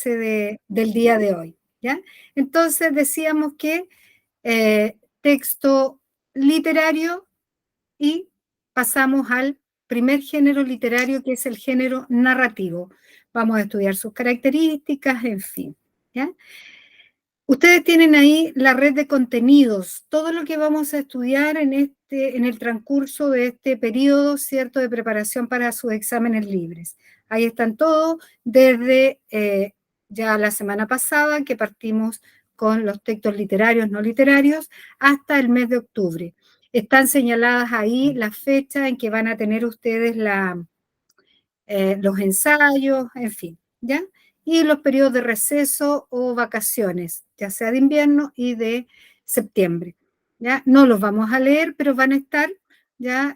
clase del día de hoy, ¿ya? Entonces decíamos que texto literario y pasamos al primer género literario, que es el género narrativo. Vamos a estudiar sus características, en fin, ¿ya? Ustedes tienen ahí la red de contenidos, todo lo que vamos a estudiar en el transcurso de este periodo, ¿cierto?, de preparación para sus exámenes libres. Ahí están todos, desde ya la semana pasada, que partimos con los textos literarios, no literarios, hasta el mes de octubre. Están señaladas ahí las fechas en que van a tener ustedes los ensayos, en fin, ¿ya? Y los periodos de receso o vacaciones, ya sea de invierno y de septiembre, ¿ya? No los vamos a leer, pero van a estar, ¿ya?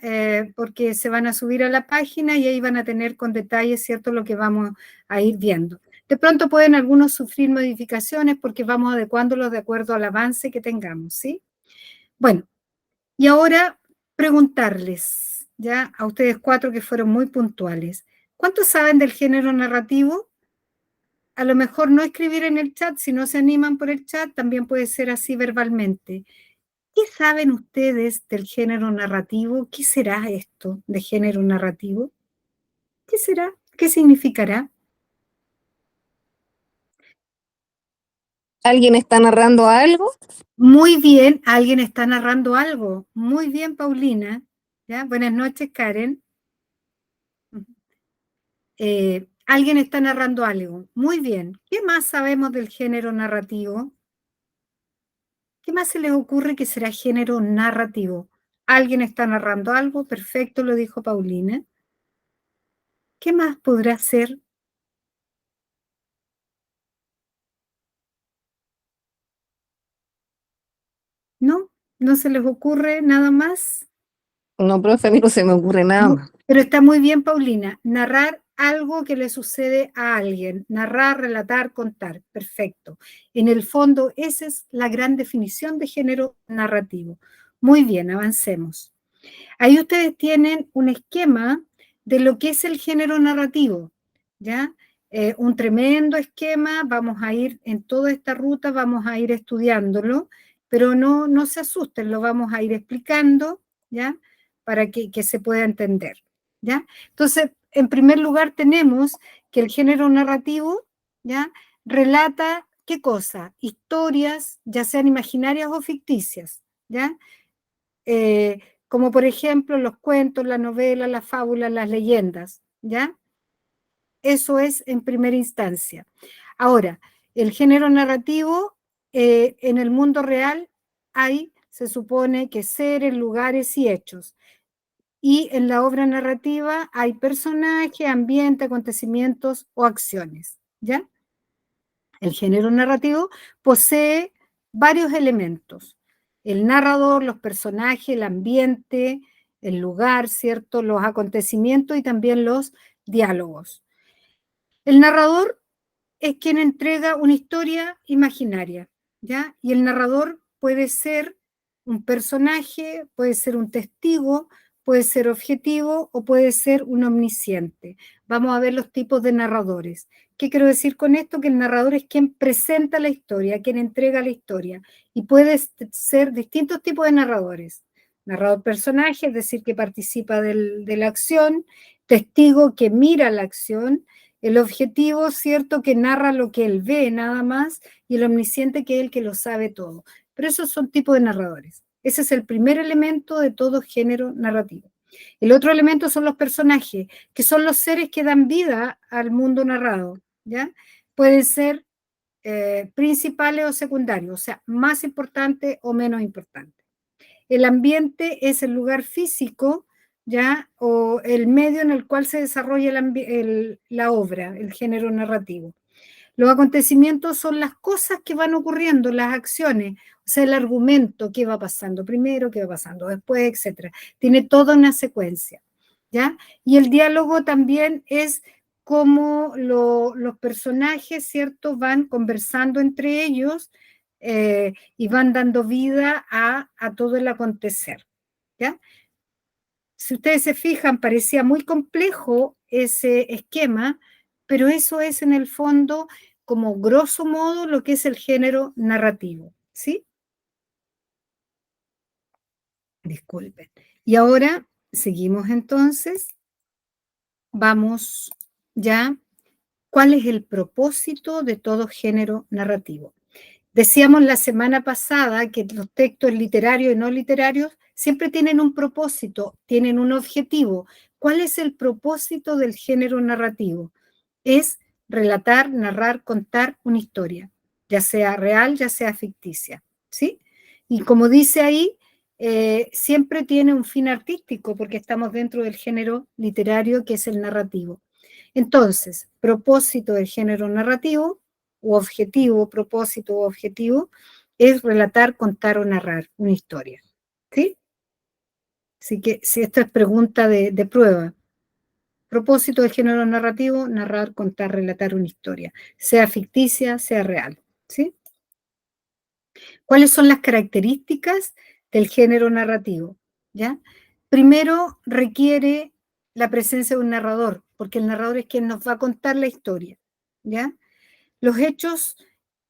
Porque se van a subir a la página y ahí van a tener con detalle, ¿cierto?, lo que vamos a ir viendo. De pronto pueden algunos sufrir modificaciones porque vamos adecuándolos de acuerdo al avance que tengamos, ¿sí? Bueno, y ahora preguntarles, ya a ustedes cuatro que fueron muy puntuales, ¿cuántos saben del género narrativo? A lo mejor no escribir en el chat, si no se animan por el chat, también puede ser así verbalmente. ¿Qué saben ustedes del género narrativo? ¿Qué será esto de género narrativo? ¿Qué será? ¿Qué significará? ¿Alguien está narrando algo? Muy bien, alguien está narrando algo. Muy bien, Paulina. ¿Ya? Buenas noches, Karen. Alguien está narrando algo. Muy bien. ¿Qué más sabemos del género narrativo? ¿Qué más se les ocurre que será género narrativo? ¿Alguien está narrando algo? Perfecto, lo dijo Paulina. ¿Qué más podrá ser? ¿No? ¿No se les ocurre nada más? No, profe, a mí no se me ocurre nada más. Pero está muy bien, Paulina. Narrar algo que le sucede a alguien. Narrar, relatar, contar. Perfecto. En el fondo, esa es la gran definición de género narrativo. Muy bien, avancemos. Ahí ustedes tienen un esquema de lo que es el género narrativo, ¿ya? Un tremendo esquema, vamos a ir en toda esta ruta, vamos a ir estudiándolo, pero no se asusten, lo vamos a ir explicando, ¿ya? Para que se pueda entender, ¿ya? Entonces, en primer lugar tenemos que el género narrativo, ¿ya? Relata, ¿qué cosa? Historias, ya sean imaginarias o ficticias, ¿ya? Como por ejemplo los cuentos, la novela, la fábula, las leyendas, ¿ya? Eso es en primera instancia. Ahora, el género narrativo, en el mundo real hay, se supone que seres, lugares y hechos. Y en la obra narrativa hay personaje, ambiente, acontecimientos o acciones, ¿ya? El género narrativo posee varios elementos: el narrador, los personajes, el ambiente, el lugar, ¿cierto?, los acontecimientos y también los diálogos. El narrador es quien entrega una historia imaginaria, ¿ya? Y el narrador puede ser un personaje, puede ser un testigo, puede ser objetivo o puede ser un omnisciente. Vamos a ver los tipos de narradores. ¿Qué quiero decir con esto? Que el narrador es quien presenta la historia, quien entrega la historia. Y puede ser distintos tipos de narradores. Narrador personaje, es decir, que participa de la acción; testigo, que mira la acción; el objetivo, ¿cierto?, que narra lo que él ve nada más; y el omnisciente, que es el que lo sabe todo. Pero esos son tipos de narradores. Ese es el primer elemento de todo género narrativo. El otro elemento son los personajes, que son los seres que dan vida al mundo narrado, ¿ya? Pueden ser principales o secundarios, o sea, más importantes o menos importantes. El ambiente es el lugar físico, ¿ya? O el medio en el cual se desarrolla la obra, el género narrativo. Los acontecimientos son las cosas que van ocurriendo, las acciones, o sea, el argumento, qué va pasando primero, qué va pasando después, etcétera. Tiene toda una secuencia, ¿ya? Y el diálogo también es cómo los personajes, ¿cierto?, van conversando entre ellos y van dando vida a todo el acontecer, ¿ya? Si ustedes se fijan, parecía muy complejo ese esquema, pero eso es en el fondo como grosso modo lo que es el género narrativo, ¿sí? Disculpen. Y ahora seguimos entonces. Vamos ya. ¿Cuál es el propósito de todo género narrativo? Decíamos la semana pasada que los textos literarios y no literarios siempre tienen un propósito, tienen un objetivo. ¿Cuál es el propósito del género narrativo? Es relatar, narrar, contar una historia, ya sea real, ya sea ficticia, ¿sí? Y como dice ahí, siempre tiene un fin artístico porque estamos dentro del género literario que es el narrativo. Entonces, propósito del género narrativo, u objetivo, propósito u objetivo, es relatar, contar o narrar una historia. ¿Sí? Así que si esta es pregunta de prueba. Propósito del género narrativo, narrar, contar, relatar una historia, sea ficticia, sea real. ¿Sí? ¿Cuáles son las características del género narrativo? ¿Ya? Primero, requiere la presencia de un narrador, porque el narrador es quien nos va a contar la historia. ¿Ya? Los hechos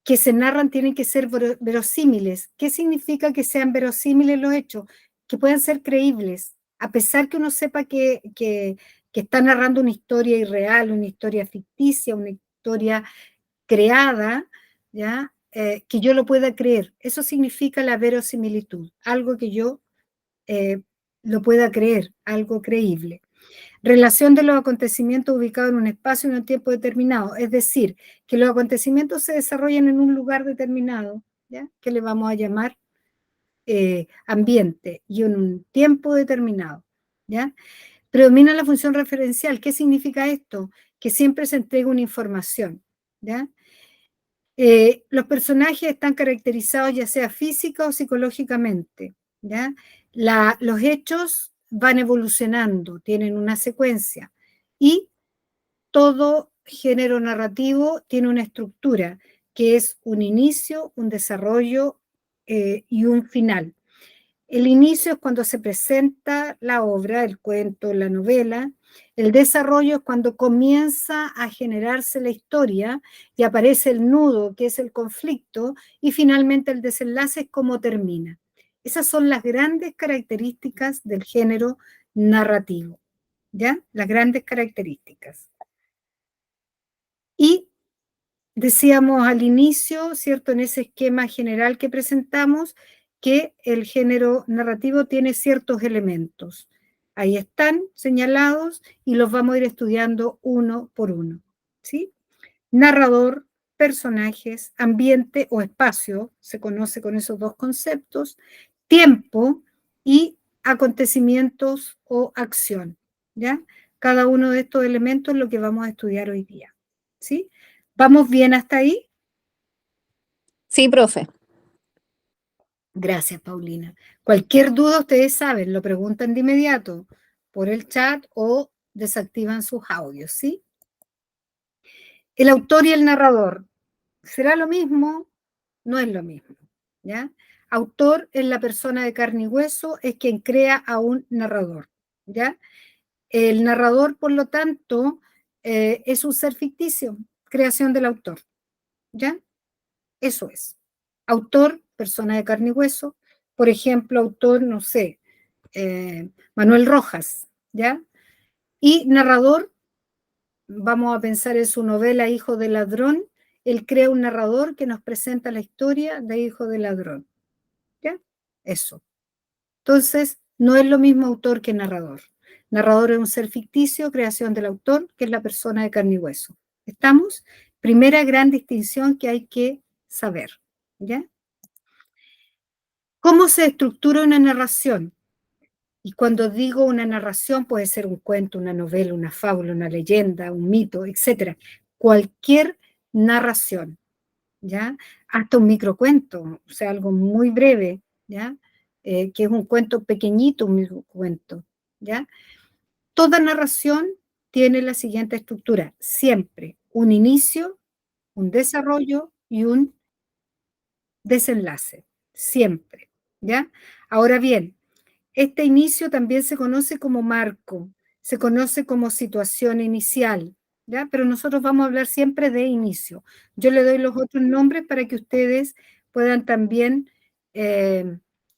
que se narran tienen que ser verosímiles. ¿Qué significa que sean verosímiles los hechos? Que puedan ser creíbles, a pesar que uno sepa que está narrando una historia irreal, una historia ficticia, una historia creada, ¿ya? Que yo lo pueda creer. Eso significa la verosimilitud, algo que yo eh, lo pueda creer, algo creíble. Relación de los acontecimientos ubicados en un espacio y en un tiempo determinado, es decir, que los acontecimientos se desarrollan en un lugar determinado, ¿ya? Que le vamos a llamar ambiente, y en un tiempo determinado, ¿ya? Predomina la función referencial. ¿Qué significa esto? Que siempre se entrega una información, ¿ya? Los personajes están caracterizados ya sea física o psicológicamente, ¿ya? Los hechos van evolucionando, tienen una secuencia, y todo género narrativo tiene una estructura, que es un inicio, un desarrollo y un final. El inicio es cuando se presenta la obra, el cuento, la novela. El desarrollo es cuando comienza a generarse la historia y aparece el nudo, que es el conflicto, y finalmente el desenlace es cómo termina. Esas son las grandes características del género narrativo, ¿ya? Las grandes características. Y decíamos al inicio, ¿cierto? En ese esquema general que presentamos, que el género narrativo tiene ciertos elementos. Ahí están señalados y los vamos a ir estudiando uno por uno, ¿sí? Narrador, personajes, ambiente o espacio, se conoce con esos dos conceptos, tiempo y acontecimientos o acción, ¿ya? Cada uno de estos elementos es lo que vamos a estudiar hoy día, ¿sí? ¿Vamos bien hasta ahí? Sí, profe. Gracias, Paulina. Cualquier duda, ustedes saben, lo preguntan de inmediato por el chat o desactivan sus audios, ¿sí? El autor y el narrador. ¿Será lo mismo? No es lo mismo, ¿ya? Autor es la persona de carne y hueso, es quien crea a un narrador, ¿ya? El narrador, por lo tanto, es un ser ficticio, creación del autor, ¿ya? Eso es. Autor, persona de carne y hueso. Por ejemplo, autor, no sé, Manuel Rojas, ¿ya? Y narrador, vamos a pensar en su novela Hijo de Ladrón, él crea un narrador que nos presenta la historia de Hijo de Ladrón, ¿ya? Eso. Entonces, no es lo mismo autor que narrador. Narrador es un ser ficticio, creación del autor, que es la persona de carne y hueso. ¿Estamos? Primera gran distinción que hay que saber, ¿ya? ¿Cómo se estructura una narración? Y cuando digo una narración, puede ser un cuento, una novela, una fábula, una leyenda, un mito, etcétera. Cualquier narración, ¿ya? Hasta un microcuento, o sea, algo muy breve, ¿ya? Que es un cuento pequeñito, un microcuento, ¿ya? Toda narración tiene la siguiente estructura, siempre un inicio, un desarrollo y un desenlace, siempre, ¿ya? Ahora bien, este inicio también se conoce como marco, se conoce como situación inicial, ¿ya? Pero nosotros vamos a hablar siempre de inicio. Yo le doy los otros nombres para que ustedes puedan también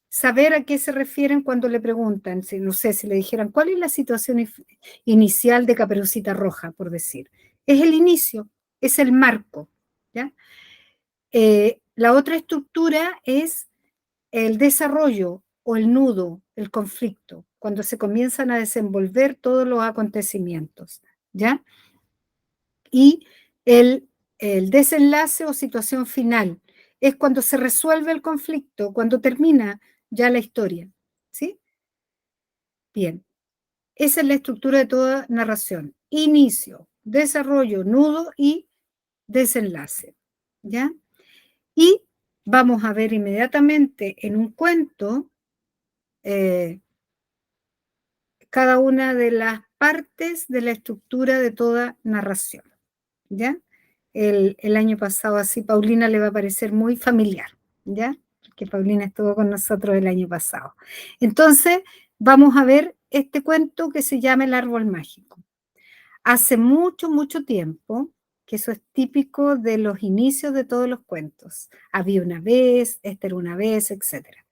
saber a qué se refieren cuando le preguntan. Si, no sé, si le dijeran, ¿cuál es la situación inicial de Caperucita Roja, por decir? Es el inicio, es el marco, ¿ya? La otra estructura es el desarrollo o el nudo, el conflicto, cuando se comienzan a desenvolver todos los acontecimientos, ¿ya? Y el desenlace o situación final es cuando se resuelve el conflicto, cuando termina ya la historia, ¿sí? Bien, esa es la estructura de toda narración. Inicio, desarrollo, nudo y desenlace, ¿ya? Y vamos a ver inmediatamente en un cuento eh, cada una de las partes de la estructura de toda narración, ¿ya? El año pasado, así Paulina le va a parecer muy familiar, ¿ya? Porque Paulina estuvo con nosotros el año pasado. Entonces, vamos a ver este cuento que se llama El árbol mágico. Hace mucho, mucho tiempo, que eso es típico de los inicios de todos los cuentos. Había una vez, esta era una vez, etcétera.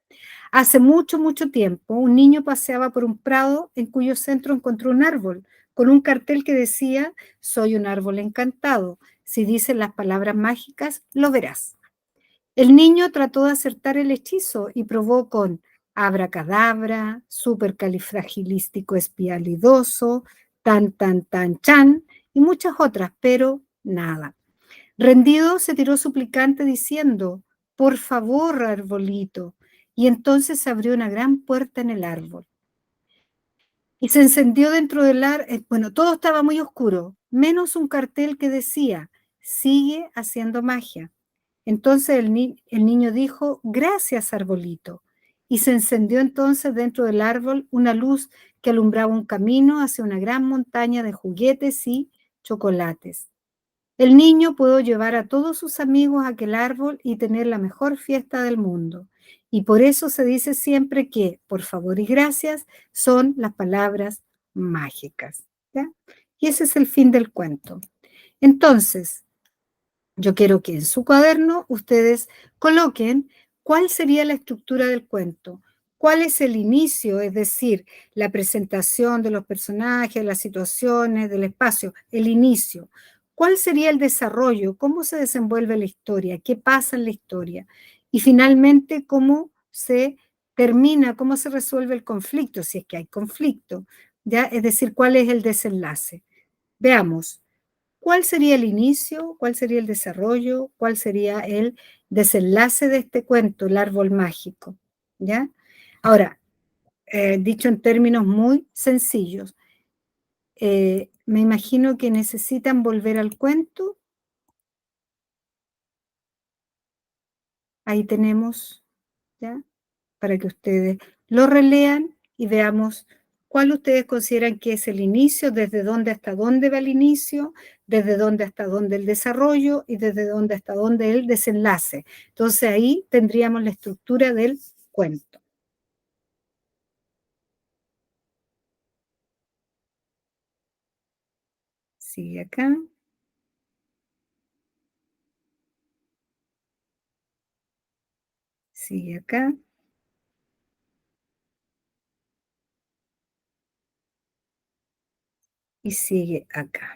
Hace mucho, mucho tiempo, un niño paseaba por un prado en cuyo centro encontró un árbol con un cartel que decía, soy un árbol encantado. Si dices las palabras mágicas, lo verás. El niño trató de acertar el hechizo y probó con abracadabra, supercalifragilístico espialidoso, tan, tan, tan, chan y muchas otras, pero nada. Rendido se tiró suplicante diciendo, por favor, arbolito. Y entonces se abrió una gran puerta en el árbol. Y se encendió dentro del árbol, bueno, todo estaba muy oscuro, menos un cartel que decía, sigue haciendo magia. Entonces el niño dijo, gracias, arbolito. Y se encendió entonces dentro del árbol una luz que alumbraba un camino hacia una gran montaña de juguetes y chocolates. El niño pudo llevar a todos sus amigos a aquel árbol y tener la mejor fiesta del mundo. Y por eso se dice siempre que por favor y gracias son las palabras mágicas, ¿ya? Y ese es el fin del cuento. Entonces, yo quiero que en su cuaderno ustedes coloquen cuál sería la estructura del cuento, cuál es el inicio, es decir, la presentación de los personajes, las situaciones, del espacio, el inicio. ¿Cuál sería el desarrollo? ¿Cómo se desenvuelve la historia? ¿Qué pasa en la historia? Y finalmente, ¿cómo se termina? ¿Cómo se resuelve el conflicto? Si es que hay conflicto, ¿ya? Es decir, ¿cuál es el desenlace? Veamos. ¿Cuál sería el inicio? ¿Cuál sería el desarrollo? ¿Cuál sería el desenlace de este cuento, el árbol mágico? ¿Ya? Ahora, dicho en términos muy sencillos, me imagino que necesitan volver al cuento. Ahí tenemos, ¿ya? Para que ustedes lo relean y veamos cuál ustedes consideran que es el inicio, desde dónde hasta dónde va el inicio, desde dónde hasta dónde el desarrollo y desde dónde hasta dónde el desenlace. Entonces ahí tendríamos la estructura del cuento. Sigue acá, sigue acá y sigue acá.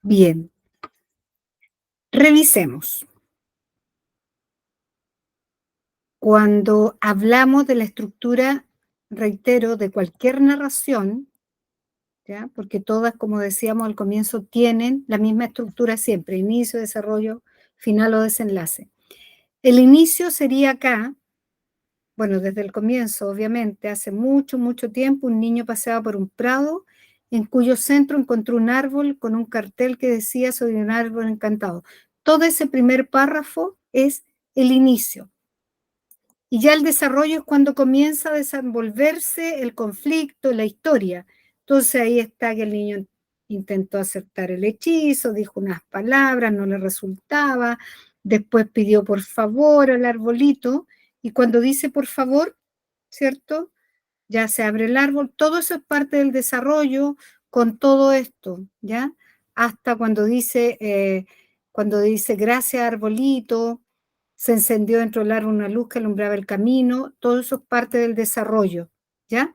Bien. Revisemos. Cuando hablamos de la estructura, reitero, de cualquier narración, ¿ya? Porque todas, como decíamos al comienzo, tienen la misma estructura siempre, inicio, desarrollo, final o desenlace. El inicio sería acá, bueno, desde el comienzo, obviamente, hace mucho, mucho tiempo, un niño paseaba por un prado en cuyo centro encontró un árbol con un cartel que decía soy un árbol encantado. Todo ese primer párrafo es el inicio. Y ya el desarrollo es cuando comienza a desenvolverse el conflicto, la historia. Entonces ahí está que el niño intentó aceptar el hechizo, dijo unas palabras, no le resultaba, después pidió por favor al arbolito, y cuando dice por favor, ¿cierto? Ya se abre el árbol, todo eso es parte del desarrollo con todo esto, ¿ya? Hasta cuando dice gracias arbolito, se encendió dentro del árbol una luz que alumbraba el camino, todo eso es parte del desarrollo, ¿ya?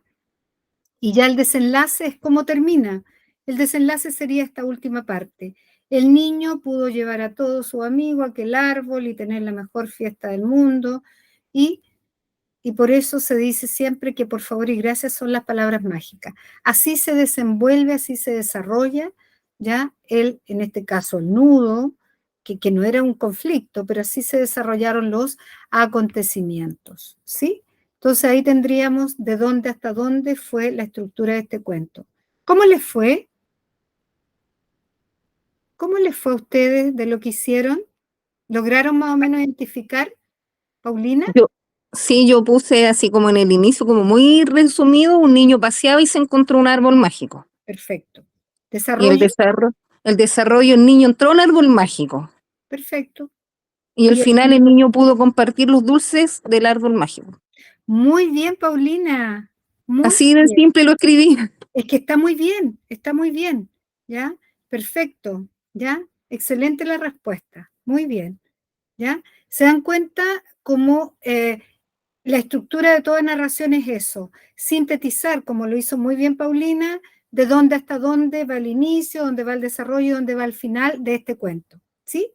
Y ya el desenlace es cómo termina. El desenlace sería esta última parte. El niño pudo llevar a todos sus amigos a aquel árbol y tener la mejor fiesta del mundo, y por eso se dice siempre que por favor y gracias son las palabras mágicas. Así se desenvuelve, así se desarrolla, ya en este caso el nudo, que no era un conflicto, pero así se desarrollaron los acontecimientos, ¿sí? Entonces ahí tendríamos de dónde hasta dónde fue la estructura de este cuento. ¿Cómo les fue? ¿Cómo les fue a ustedes de lo que hicieron? ¿Lograron más o menos identificar, Paulina? Sí, yo puse así como en el inicio, como muy resumido, un niño paseaba y se encontró un árbol mágico. Perfecto. Y ¿Desarrollo? el desarrollo, el niño entró al árbol mágico. Perfecto. Y al Y final el niño pudo compartir los dulces del árbol mágico. muy bien, Paulina. Muy Así de bien. simple lo escribí. Es que está muy bien. ¿Ya? Perfecto. ¿Ya? Excelente la respuesta. Muy bien. ¿Ya? ¿Se dan cuenta cómo la estructura de toda narración es eso? Sintetizar, como lo hizo muy bien Paulina, de dónde hasta dónde va el inicio, dónde va el desarrollo, dónde va el final de este cuento. ¿Sí?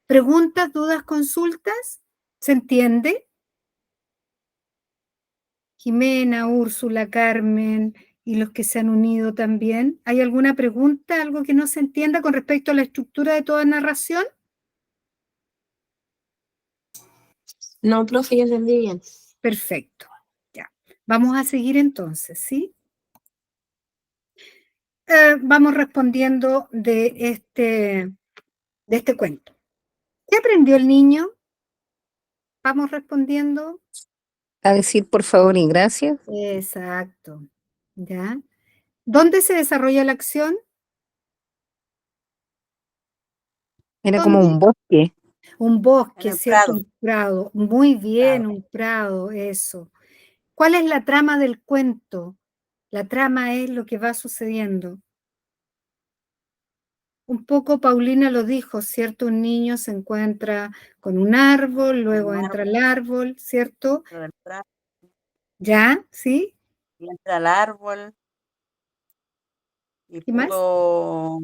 ¿Preguntas, dudas, consultas? ¿Se entiende? Jimena, Úrsula, Carmen y los que se han unido también. ¿Hay alguna pregunta, algo que no se entienda con respecto a la estructura de toda narración? No, profe, yo entendí bien. Perfecto. Ya. Vamos a seguir entonces, ¿sí? Vamos respondiendo de este cuento. ¿Qué aprendió el niño? Vamos respondiendo. A decir por favor y gracias. Exacto. ¿Ya? ¿Dónde se desarrolla la acción? Era como ¿Dónde? un bosque. Un bosque, En el ¿cierto? prado. Un prado. Muy bien, Prado. un prado, eso. ¿Cuál es la trama del cuento? La trama es lo que va sucediendo. Un poco Paulina lo dijo, ¿cierto? Un niño se encuentra con un árbol, luego Un entra árbol al árbol, ¿cierto? dentro del prado, ¿Ya? ¿Sí? y entra al árbol y ¿Y más? pudo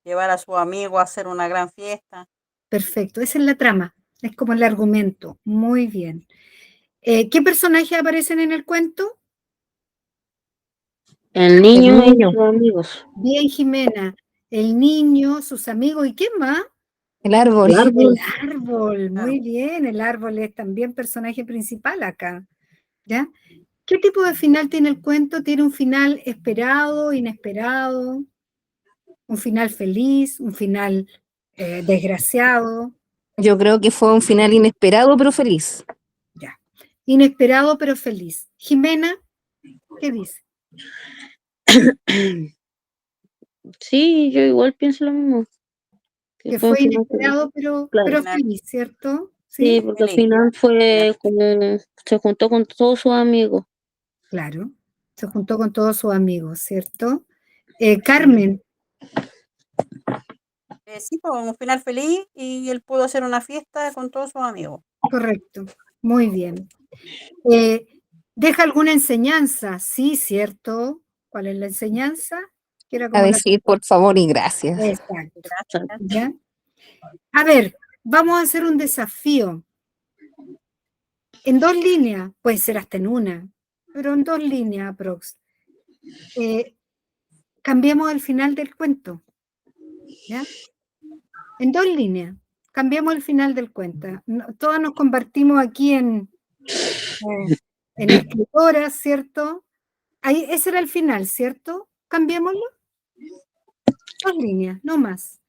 llevar a su amigo a hacer una gran fiesta. Perfecto, esa es la trama, es como el argumento. Muy bien. ¿Qué personajes aparecen en el cuento? El El niño y niño, sus amigos. Bien, Jimena. El niño, sus amigos, ¿y quién más? el árbol. El árbol. El árbol, muy bien, el árbol es también personaje principal acá, ¿ya? ¿Qué tipo de final tiene el cuento? ¿Tiene un final esperado, inesperado, un final feliz, un final desgraciado? Yo creo que fue un final inesperado pero feliz. Ya. Inesperado pero feliz. Jimena, ¿qué dice? Sí, yo igual pienso lo mismo. Que Que fue un fue final feliz. inesperado pero Claro. feliz, ¿cierto? Sí, ¿Sí? porque al Feliz. final fue como se juntó con todos sus amigos. Claro. Se juntó con todos sus amigos, ¿cierto? Carmen, Sí, pues, un final feliz y él pudo hacer una fiesta con todos sus amigos. correcto. Muy bien. ¿Deja alguna enseñanza? Sí, ¿cierto? ¿Cuál es la enseñanza? Que era A como la... decir por favor y gracias. Exacto. Gracias. ¿Ya? A ver, vamos a hacer un desafío. En 2 líneas, puede ser hasta en una, pero en 2 líneas aprox. Cambiemos el final del cuento. ¿Ya? En 2 líneas. Cambiemos el final del cuento. Todas nos convertimos aquí en escritoras, ¿cierto? Ahí, ese era el final, ¿cierto? Cambiémoslo. 2 líneas, no más.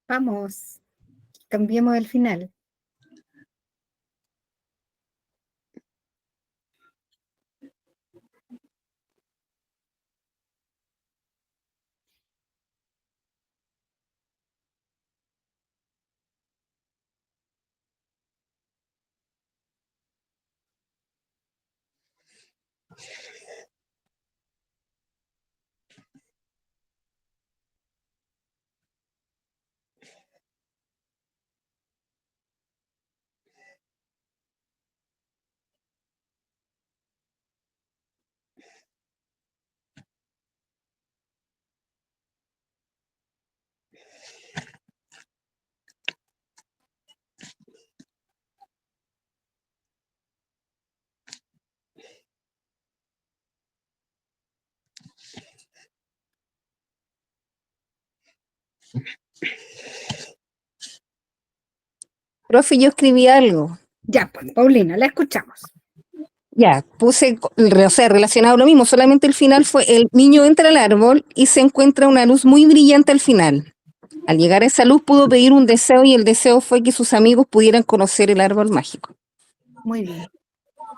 Vamos, cambiemos el final. Profe, yo escribí algo. Ya, pues, Paulina, la escuchamos. Ya, puse, o sea, relacionado a lo mismo, solamente el final fue el niño entra al árbol y se encuentra una luz muy brillante al final. Al llegar a esa luz pudo pedir un deseo y el deseo fue que sus amigos pudieran conocer el árbol mágico. Muy bien.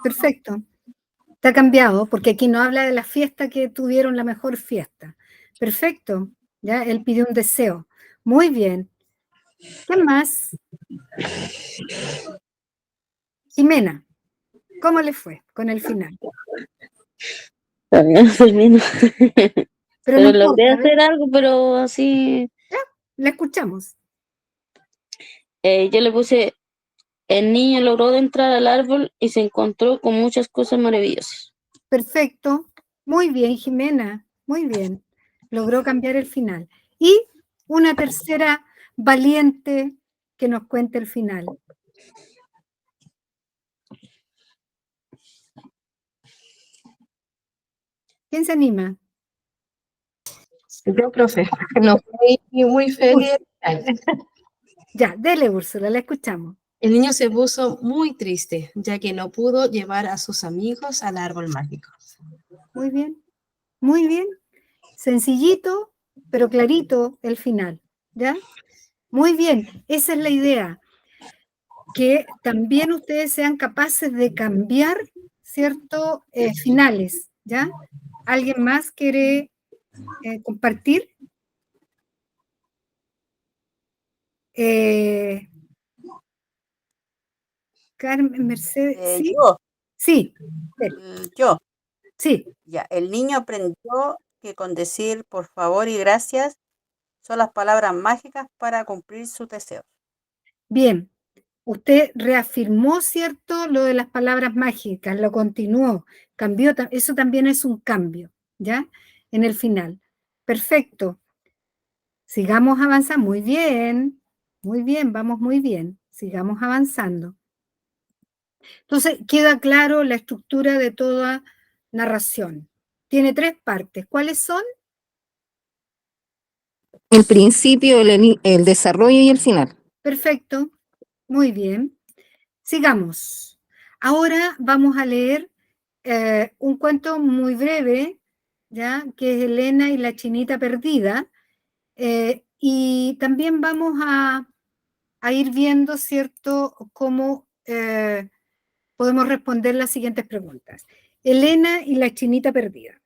Perfecto. Está cambiado, porque aquí no habla de la fiesta que tuvieron la mejor fiesta. Perfecto. Ya, él pidió un deseo. Muy bien. ¿Qué más? Jimena, ¿cómo le fue con el final? Todavía no termino. Pero no Pero logré importa, ¿ves? hacer algo, pero así. La escuchamos. Yo le puse, el niño logró de entrar al árbol y se encontró con muchas cosas maravillosas. Perfecto. Muy bien, Jimena. Muy bien. Logró cambiar el final. Y una tercera valiente que nos cuente el final. ¿Quién se anima? Yo, profe, no fui muy feliz. Ya, dele, Úrsula, la escuchamos. El niño se puso muy triste, ya que no pudo llevar a sus amigos al árbol mágico. Muy bien, muy bien. Sencillito, pero clarito el final, ¿ya? Muy bien, esa es la idea, que también ustedes sean capaces de cambiar, ¿cierto? Finales, ¿ya? ¿Alguien más quiere compartir? Carmen, Mercedes, ¿sí? Yo, Sí, yo, sí, ya, el niño aprendió que con decir por favor y gracias son las palabras mágicas para cumplir sus deseos. bien. Usted reafirmó, ¿cierto?, lo de las palabras mágicas, lo continuó, cambió, eso también es un cambio, ¿ya? En el final. Perfecto. Sigamos avanzando. Muy bien, vamos muy bien. Sigamos avanzando. Entonces, queda claro la estructura de toda narración. Tiene 3 partes. ¿Cuáles son? El principio, el desarrollo y el final. Perfecto. Muy bien. Sigamos. Ahora vamos a leer un cuento muy breve, ¿ya? Que es Elena y la chinita perdida. Y también vamos a ir viendo, ¿cierto?, cómo podemos responder las siguientes preguntas. Elena y la chinita perdida.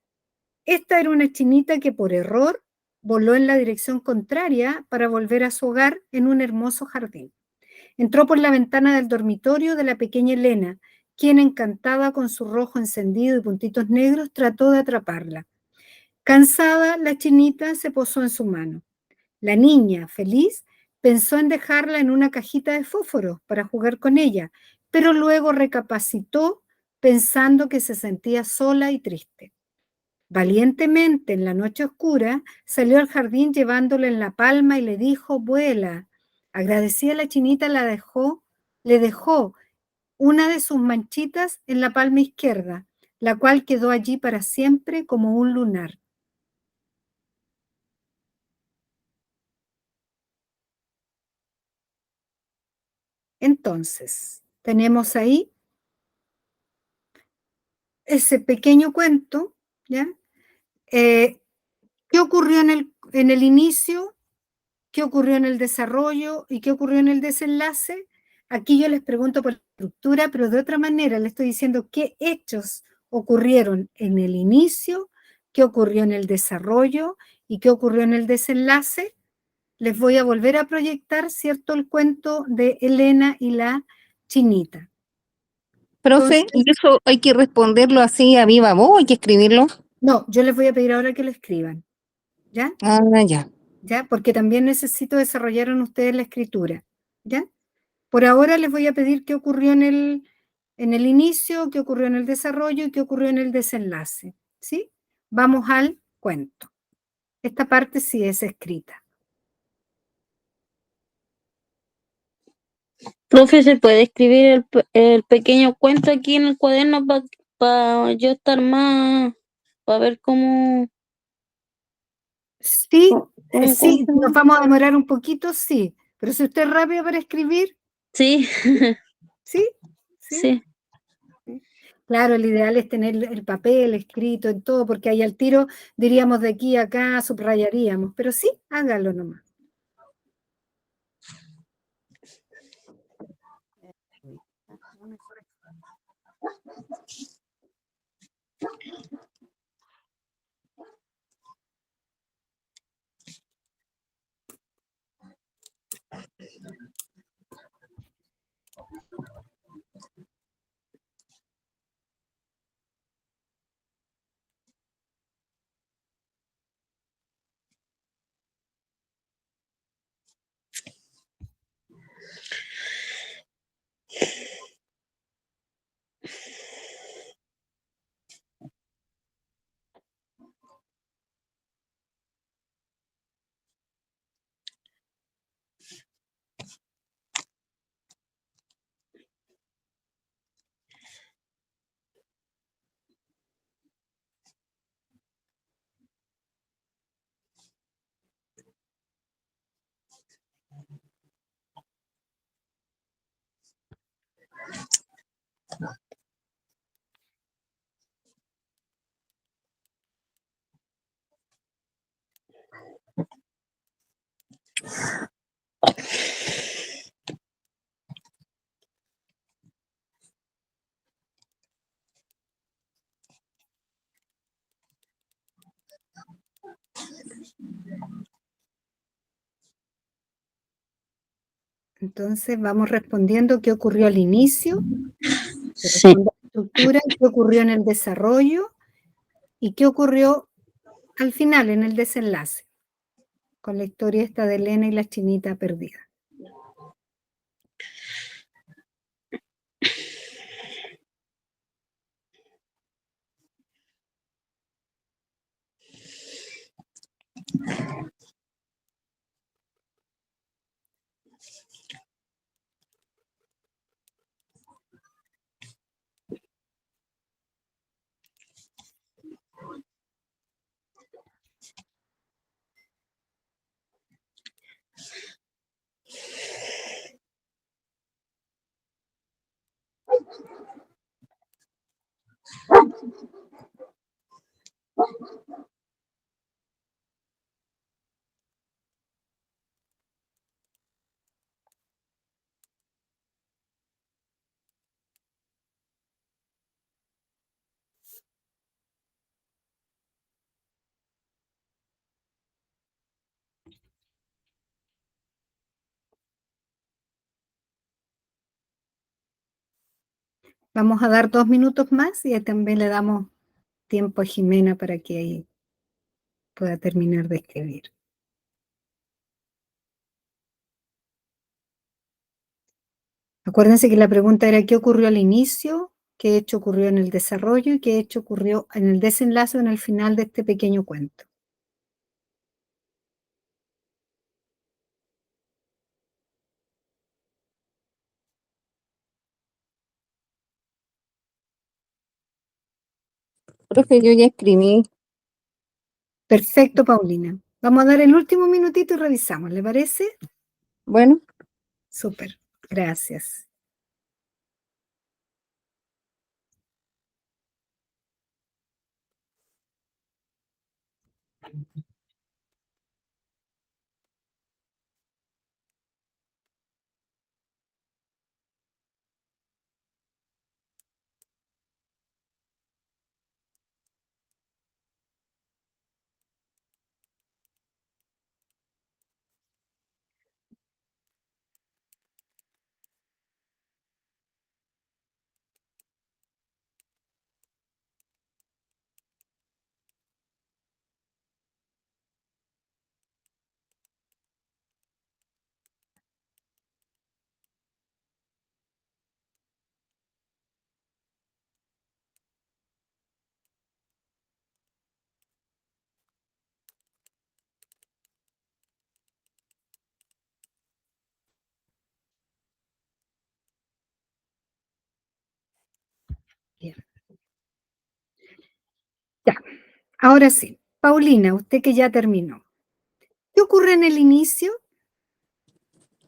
Esta era una chinita que por error voló en la dirección contraria para volver a su hogar en un hermoso jardín. Entró por la ventana del dormitorio de la pequeña Elena, quien, encantada con su rojo encendido y puntitos negros, trató de atraparla. Cansada, la chinita se posó en su mano. La niña, feliz, pensó en dejarla en una cajita de fósforos para jugar con ella, pero luego recapacitó pensando que se sentía sola y triste. Valientemente, en la noche oscura, salió al jardín llevándola en la palma y le dijo: vuela. Agradecida, la chinita le dejó una de sus manchitas en la palma izquierda, la cual quedó allí para siempre como un lunar. Entonces, tenemos ahí ese pequeño cuento, ¿ya? ¿Qué ocurrió en el inicio? ¿Qué ocurrió en el desarrollo? ¿Y qué ocurrió en el desenlace? Aquí yo les pregunto por la estructura, pero de otra manera les estoy diciendo qué hechos ocurrieron en el inicio, qué ocurrió en el desarrollo y qué ocurrió en el desenlace. Les voy a volver a proyectar, ¿cierto?, el cuento de Elena y la chinita. Profe, Entonces, ¿y eso hay que responderlo así a viva voz? ¿Hay que escribirlo? no, yo les voy a pedir ahora que lo escriban, ¿ya? Ah, ya. ¿Ya? Porque también necesito desarrollar en ustedes la escritura, ¿ya? Por ahora les voy a pedir qué ocurrió en el inicio, qué ocurrió en el desarrollo y qué ocurrió en el desenlace, ¿sí? Vamos al cuento. Esta parte sí es escrita. Profe, ¿se puede escribir el pequeño cuento aquí en el cuaderno para yo estar más, para ver cómo, Sí, sí, cómo? nos vamos a demorar un poquito, sí, pero si usted es rápido para escribir, Sí, ¿sí? ¿Sí? sí. ¿Sí? Claro, el ideal es tener el papel escrito en todo, porque ahí al tiro diríamos de aquí a acá, subrayaríamos, pero sí, hágalo nomás. Entonces vamos respondiendo qué ocurrió al inicio, se Sí. responde a la estructura, qué ocurrió en el desarrollo y qué ocurrió al final, en el desenlace, con la historia esta de Elena y la chinita perdida. Vamos a dar 2 minutos más y también le damos tiempo a Jimena para que ahí pueda terminar de escribir. Acuérdense que la pregunta era qué ocurrió al inicio, qué hecho ocurrió en el desarrollo y qué hecho ocurrió en el desenlace o en el final de este pequeño cuento. Profe, yo ya escribí. Perfecto, Paulina. Vamos a dar el último minutito y revisamos, ¿le parece? Bueno, Súper, gracias. Bien. Ya, ahora sí. Paulina, usted que ya terminó. ¿Qué ocurre en el inicio?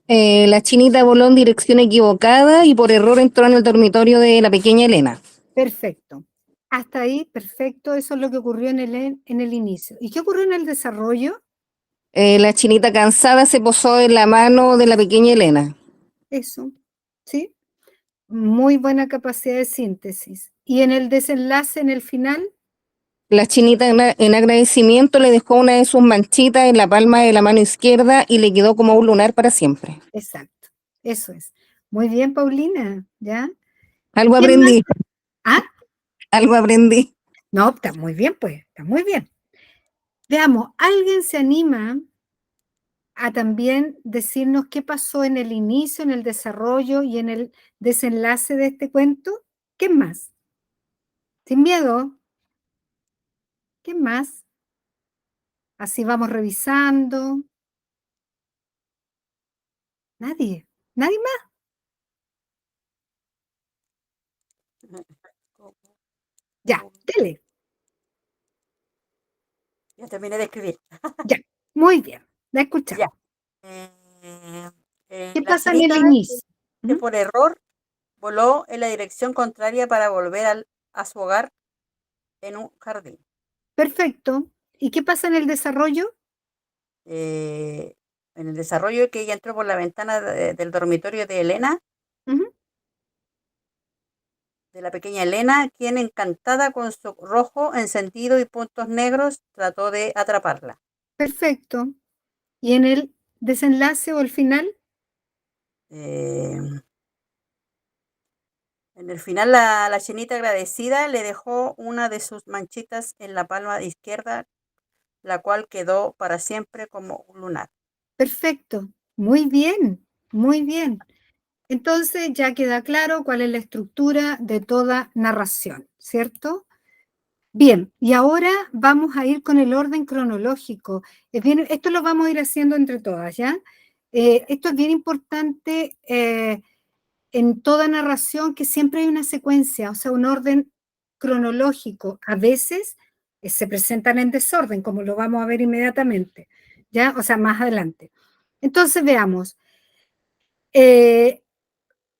la chinita voló en dirección equivocada y por error entró en el dormitorio de la pequeña Elena. Perfecto. Hasta ahí, perfecto. Eso es lo que ocurrió en el inicio. ¿Y qué ocurrió en el desarrollo? La chinita cansada se posó en la mano de la pequeña Elena. Eso, ¿sí? Muy buena capacidad de síntesis. ¿Y en el desenlace, en el final? La chinita en agradecimiento le dejó una de sus manchitas en la palma de la mano izquierda y le quedó como un lunar para siempre. Exacto, eso es. Muy bien, Paulina, ¿ya? Algo ¿Quién más? aprendí, Ah, algo aprendí. no, está muy bien, pues, está muy bien. Veamos, ¿alguien se anima a también decirnos qué pasó en el inicio, en el desarrollo y en el desenlace de este cuento? ¿Quién más? Sin miedo. ¿Quién más? Así vamos revisando. Nadie. ¿Nadie más? Ya, dele. Ya terminé de escribir. Ya, muy bien. La Ya. escuchamos. ¿Qué La pasa en el chinita inicio? que ¿Mm? por error voló en la dirección contraria para volver a su hogar en un jardín. Perfecto. ¿Y qué pasa en el desarrollo? Eh, en el desarrollo que ella entró por la ventana del dormitorio de Elena, Ujú. de la pequeña Elena, quien encantada con su rojo encendido y puntos negros trató de atraparla. Perfecto. ¿Y en el desenlace o el final? Eh, en el final la chinita agradecida le dejó una de sus manchitas en la palma izquierda, la cual quedó para siempre como un lunar. Perfecto. Muy bien, muy bien. Entonces ya queda claro cuál es la estructura de toda narración, ¿cierto? Bien, y ahora vamos a ir con el orden cronológico. Esto lo vamos a ir haciendo entre todas, ¿ya? Esto es bien importante en toda narración, que siempre hay una secuencia, o sea, un orden cronológico. A veces se presentan en desorden, como lo vamos a ver inmediatamente, ¿ya? O sea, más adelante. Entonces, veamos.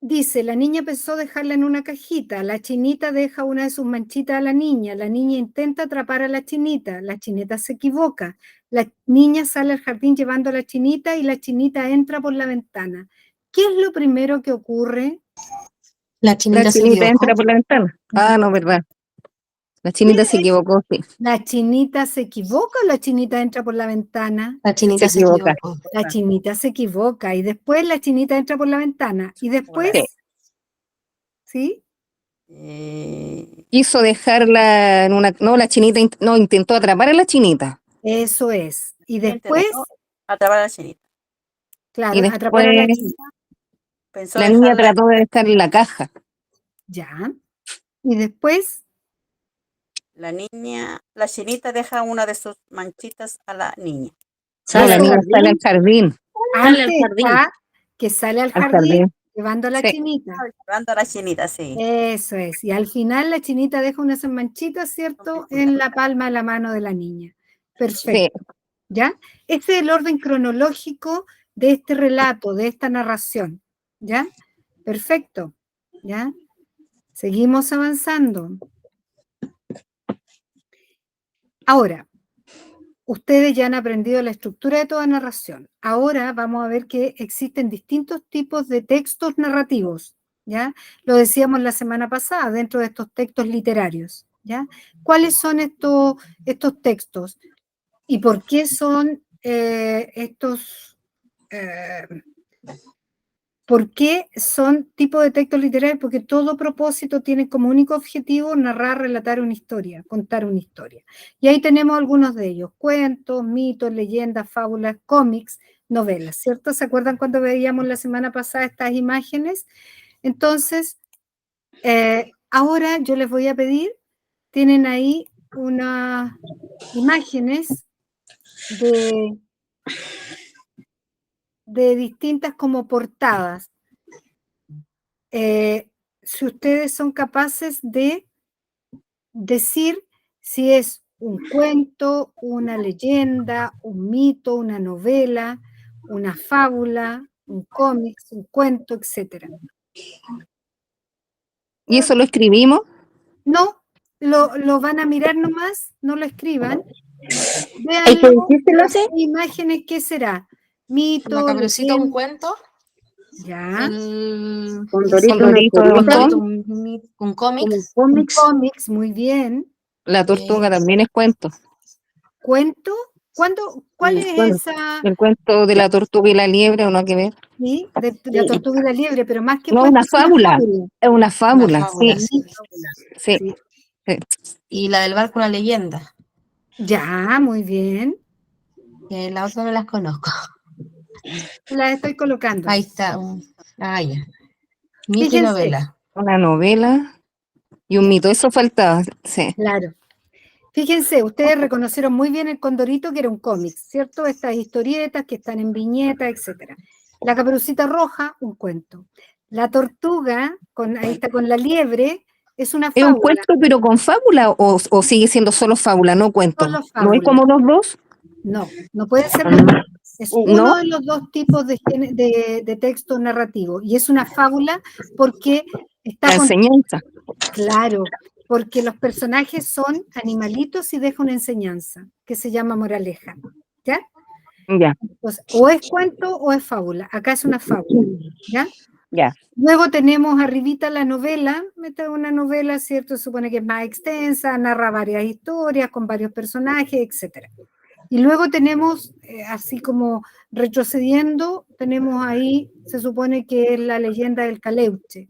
Dice, la niña pensó dejarla en una cajita, la chinita deja una de sus manchitas a la niña intenta atrapar a la chinita se equivoca, la niña sale al jardín llevando a la chinita y la chinita entra por la ventana. ¿Qué es lo primero que ocurre? La La chinita se chinita equivocó. entra por la ventana. Ah, no, verdad. La chinita se equivocó, sí. ¿La chinita se equivoca o la chinita entra por la ventana? La chinita Se se equivoca. equivocó. La chinita se equivoca y después la chinita entra por la ventana y después, Sí. ¿sí? Quiso dejarla en una... No, la chinita no, intentó atrapar a la chinita. Eso es. Y después, Atrapar a la chinita. claro, Y atrapar a la después chinita. Pensó la niña dejarla, trató de dejar en la caja. Ya. Y después, la chinita deja una de sus manchitas a la niña. No, la Sale al niña sale al jardín. jardín. Sale al antes jardín. está que sale al Al jardín jardín. llevando a la Sí. chinita. Llevando a la chinita, sí. Eso es. Y al final la chinita deja unas manchitas, ¿cierto?, en la palma de la mano de la niña. Perfecto. Sí. ¿Ya? Este es el orden cronológico de este relato, de esta narración. ¿Ya? Perfecto. ¿Ya? Seguimos avanzando. Ahora, ustedes ya han aprendido la estructura de toda narración. Ahora vamos a ver que existen distintos tipos de textos narrativos, ¿ya? Lo decíamos la semana pasada, dentro de estos textos literarios, ¿ya? ¿Cuáles son estos textos? ¿Y por qué son ¿por qué son tipos de textos literarios? Porque todo propósito tiene como único objetivo narrar, relatar una historia, contar una historia. Y ahí tenemos algunos de ellos: cuentos, mitos, leyendas, fábulas, cómics, novelas, ¿cierto? ¿Se acuerdan cuando veíamos la semana pasada estas imágenes? Entonces, ahora yo les voy a pedir, tienen ahí unas imágenes de distintas como portadas. Si ustedes son capaces de decir si es un cuento, una leyenda, un mito, una novela, una fábula, un cómic, un cuento, etc. ¿Y eso lo escribimos? No, lo van a mirar nomás, no lo escriban. ¿Hay que Véanlo, decírselo las así? imágenes, ¿qué será? La Mito, Caperucita, un leyenda, cuento. ya. El Condorito de Condorito, Botón. un cómic. Un cómics, muy bien. La tortuga también es cuento. ¿Cuento? ¿Cuál es Bueno, esa? el cuento de la tortuga y la liebre, ¿o no hay que ver? Sí, de la tortuga y la liebre, pero más que No, cuento una es una fábula. fábula. Es una Una fábula, fábula, sí, sí. sí. Sí. Sí. Y la del barco, una leyenda. Ya, muy bien. La otra no las conozco. La estoy colocando. Ahí está. Ya. Mito y Fíjense, novela. Una novela y un mito, eso faltaba, sí. claro. Fíjense, ustedes reconocieron muy bien el Condorito, que era un cómic, ¿cierto? Estas historietas que están en viñetas, etc. La Caperucita Roja, un cuento. La tortuga, ahí está con la liebre, es una ¿Es un fábula. cuento pero con fábula o sigue siendo solo fábula, no cuento? Solo ¿No es fábula. como los dos? No, no puede ser los dos. Es uno ¿No? de los dos tipos de texto narrativo. Y es una fábula porque está La enseñanza. claro, porque los personajes son animalitos y deja una enseñanza que se llama moraleja. ¿Ya? Ya, Entonces, o es cuento o es fábula. Acá es una fábula. ¿Ya? ya. Luego tenemos arribita la novela, una novela, ¿cierto? Se supone que es más extensa, narra varias historias con varios personajes, etc. Y luego tenemos, así como retrocediendo, tenemos ahí, se supone que es la leyenda del Caleuche,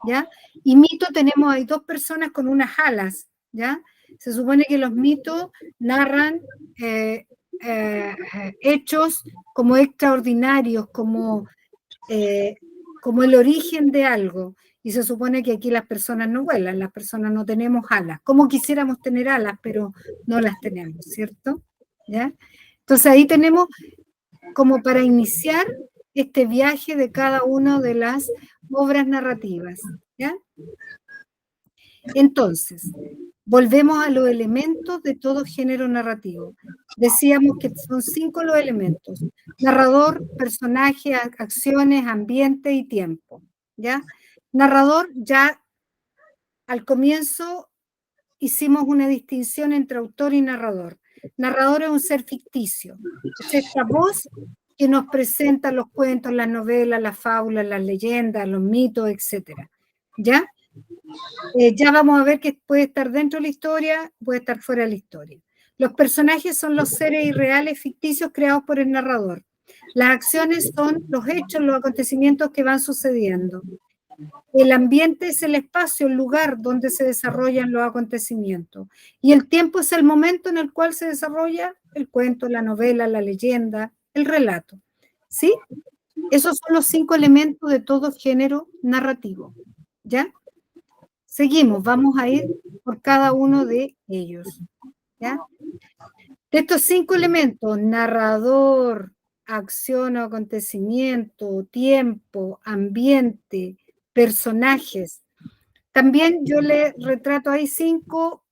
¿ya? Y mito tenemos ahí dos personas con unas alas, ¿ya? Se supone que los mitos narran hechos como extraordinarios, como el origen de algo. Y se supone que aquí las personas no vuelan, las personas no tenemos alas. Como quisiéramos tener alas, pero no las tenemos, ¿cierto? ¿Ya? Entonces ahí tenemos como para iniciar este viaje de cada una de las obras narrativas, ¿ya? Entonces, volvemos a los elementos de todo género narrativo. Decíamos que son 5 los elementos: narrador, personaje, acciones, ambiente y tiempo, ¿ya? Narrador, ya al comienzo hicimos una distinción entre autor y narrador. Narrador es un ser ficticio, es esta voz que nos presenta los cuentos, las novelas, las fábulas, las leyendas, los mitos, etc. ¿Ya? Ya vamos a ver que puede estar dentro de la historia, puede estar fuera de la historia. Los personajes son los seres irreales, ficticios, creados por el narrador. Las acciones son los hechos, los acontecimientos que van sucediendo. El ambiente es el espacio, el lugar donde se desarrollan los acontecimientos. Y el tiempo es el momento en el cual se desarrolla el cuento, la novela, la leyenda, el relato. ¿Sí? Esos son los 5 elementos de todo género narrativo. ¿Ya? Seguimos, vamos a ir por cada uno de ellos. ¿Ya? De estos 5 elementos: narrador, acción o acontecimiento, tiempo, ambiente, personajes. También yo le retrato ahí 5,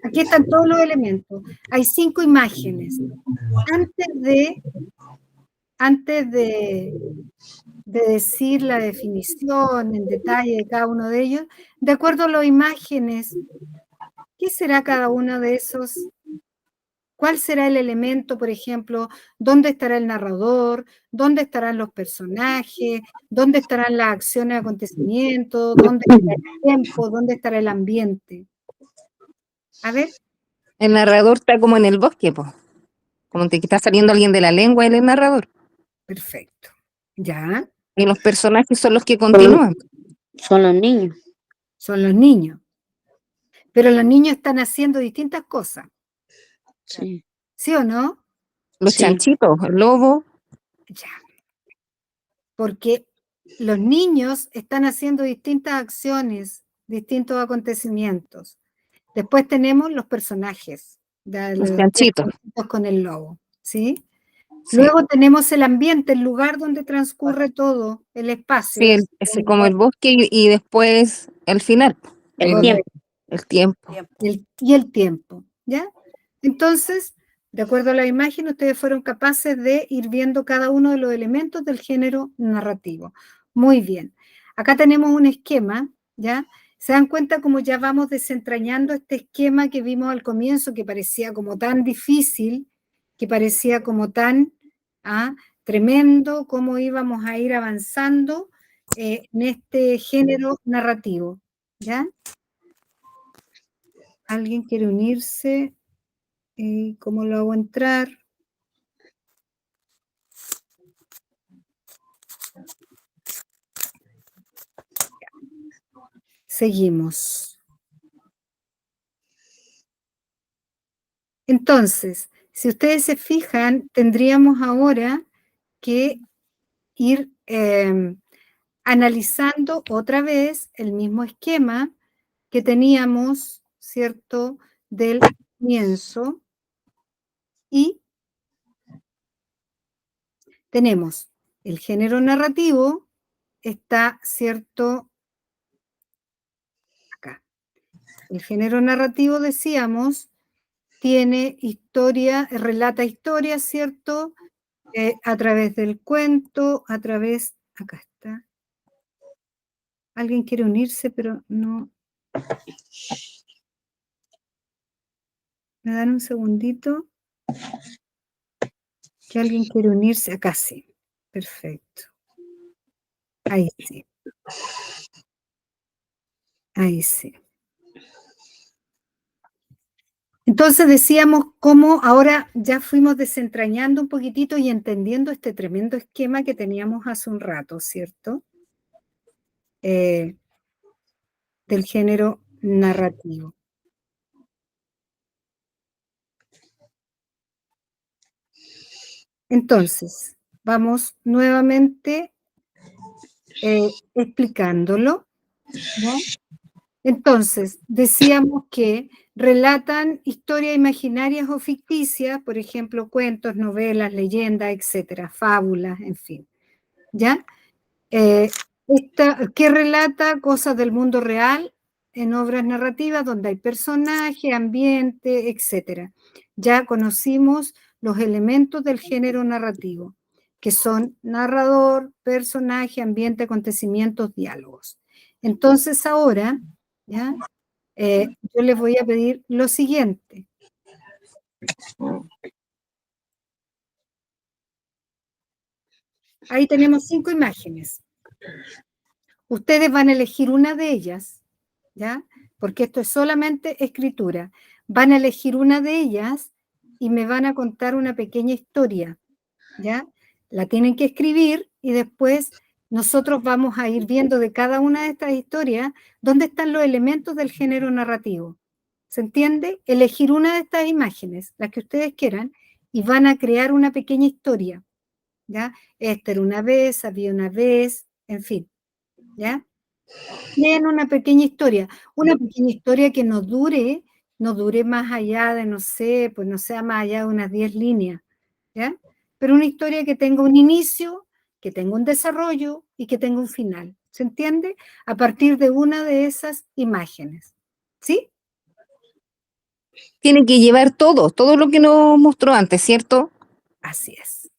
aquí están todos los elementos. Hay 5 imágenes. Antes de decir la definición en detalle de cada uno de ellos, de acuerdo a las imágenes, ¿qué será cada uno de esos? ¿Cuál será el elemento, por ejemplo? ¿Dónde estará el narrador? ¿Dónde estarán los personajes? ¿Dónde estarán las acciones, acontecimientos? ¿Dónde estará el tiempo? ¿Dónde estará el ambiente? A ver, El narrador está como en el bosque, pues. Como que está saliendo alguien de la lengua, él es narrador. perfecto. ¿Ya? Y los personajes son los que continúan. Son los niños. Son los niños. Pero los niños están haciendo distintas cosas, Sí. ¿sí o no? Los Sí. chanchitos, el lobo. Ya. Porque los niños están haciendo distintas acciones, distintos acontecimientos. Después tenemos los personajes, Los los chanchitos. chanchitos con el lobo, ¿sí? Sí, Luego tenemos el ambiente, el lugar donde transcurre todo, el espacio. sí, ese como el bosque y después el final, El el, tiempo. el tiempo. Tiempo. y el tiempo, ¿ya? Entonces, de acuerdo a la imagen, ustedes fueron capaces de ir viendo cada uno de los elementos del género narrativo. Muy bien. Acá tenemos un esquema, ¿ya? ¿Se dan cuenta cómo ya vamos desentrañando este esquema que vimos al comienzo, que parecía como tan difícil, que parecía como tan tremendo, cómo íbamos a ir avanzando en este género narrativo, ¿ya? ¿Alguien quiere unirse? ¿Cómo lo hago entrar? Seguimos. Entonces, si ustedes se fijan, tendríamos ahora que ir analizando otra vez el mismo esquema que teníamos, ¿cierto?, del comienzo, y tenemos el género narrativo, está, ¿cierto?, acá. El género narrativo, decíamos, tiene historia, relata historias, ¿cierto?, a través del cuento, a través, acá está. Alguien quiere unirse, pero no. ¿Me dan un segundito? Que alguien quiere unirse, acá sí. Perfecto. Ahí sí. Ahí sí. Entonces decíamos cómo ahora ya fuimos desentrañando un poquitito y entendiendo este tremendo esquema que teníamos hace un rato, ¿cierto? Del género narrativo. Entonces, vamos nuevamente explicándolo, ¿no? Entonces, decíamos que relatan historias imaginarias o ficticias, por ejemplo, cuentos, novelas, leyendas, etcétera, fábulas, en fin, ¿ya? Que relata cosas del mundo real en obras narrativas donde hay personaje, ambiente, etcétera. Ya conocimos los elementos del género narrativo, que son narrador, personaje, ambiente, acontecimientos, diálogos. Entonces ahora, ¿ya? Yo les voy a pedir lo siguiente. Ahí tenemos 5 imágenes. Ustedes van a elegir una de ellas, ¿ya? Porque esto es solamente escritura. Van a elegir una de ellas y me van a contar una pequeña historia, ¿ya? La tienen que escribir y después nosotros vamos a ir viendo de cada una de estas historias dónde están los elementos del género narrativo. ¿Se entiende? Elegir una de estas imágenes, las que ustedes quieran, y van a crear una pequeña historia, ¿ya? Esta era una vez, había una vez, en fin, ¿ya? Bien, una pequeña historia que no dure más allá de, no sé, pues no sea más allá de unas 10 líneas, ¿ya? Pero una historia que tenga un inicio, que tenga un desarrollo y que tenga un final, ¿se entiende? A partir de una de esas imágenes, ¿sí? Tiene que llevar todo lo que nos mostró antes, ¿cierto? Así es.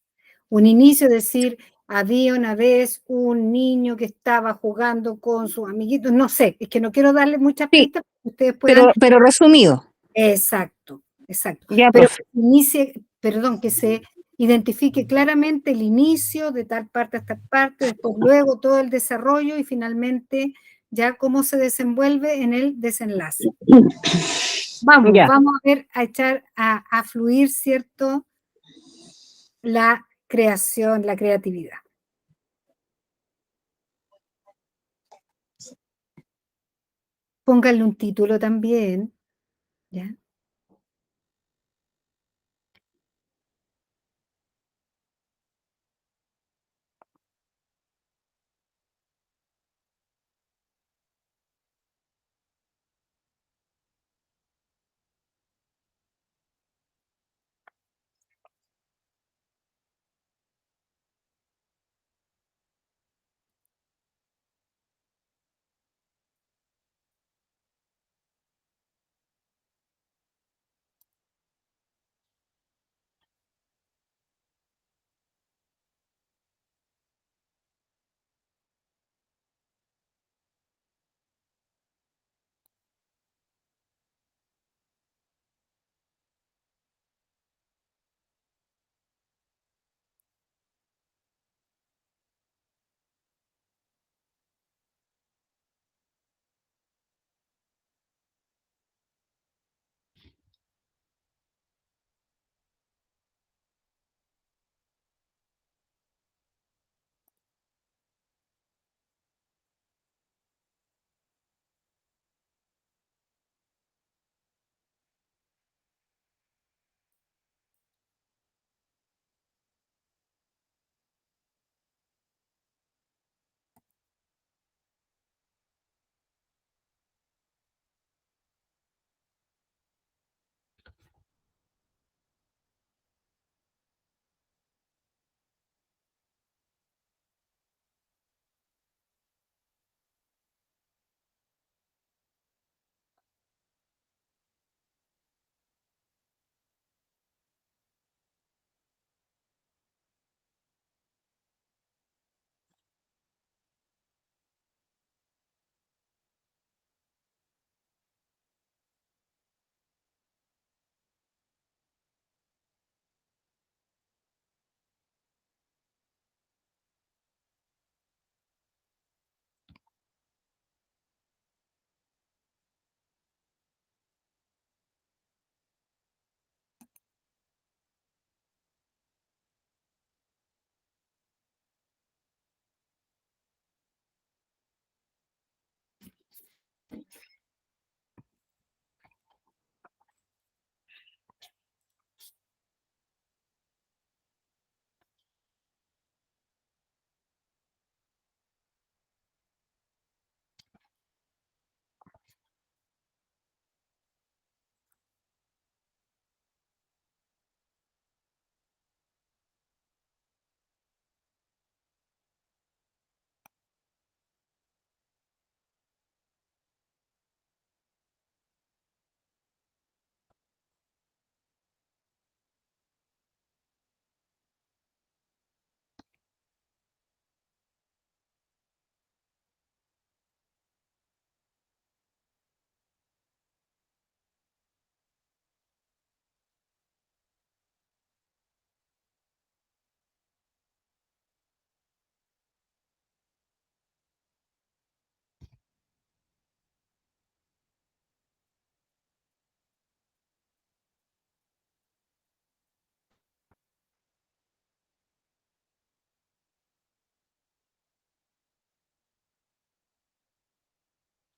Un inicio, es decir, había una vez un niño que estaba jugando con sus amiguitos, no sé, es que no quiero darle muchas Sí, pistas para que ustedes puedan. pero resumido. Exacto, exacto. Ya, Pero profe. que se identifique claramente el inicio de tal parte a tal parte, después luego todo el desarrollo y finalmente ya cómo se desenvuelve en el desenlace. Ya. Vamos a ver, a echar a fluir, ¿cierto? La creación, la creatividad. Pónganle un título también, ¿ya?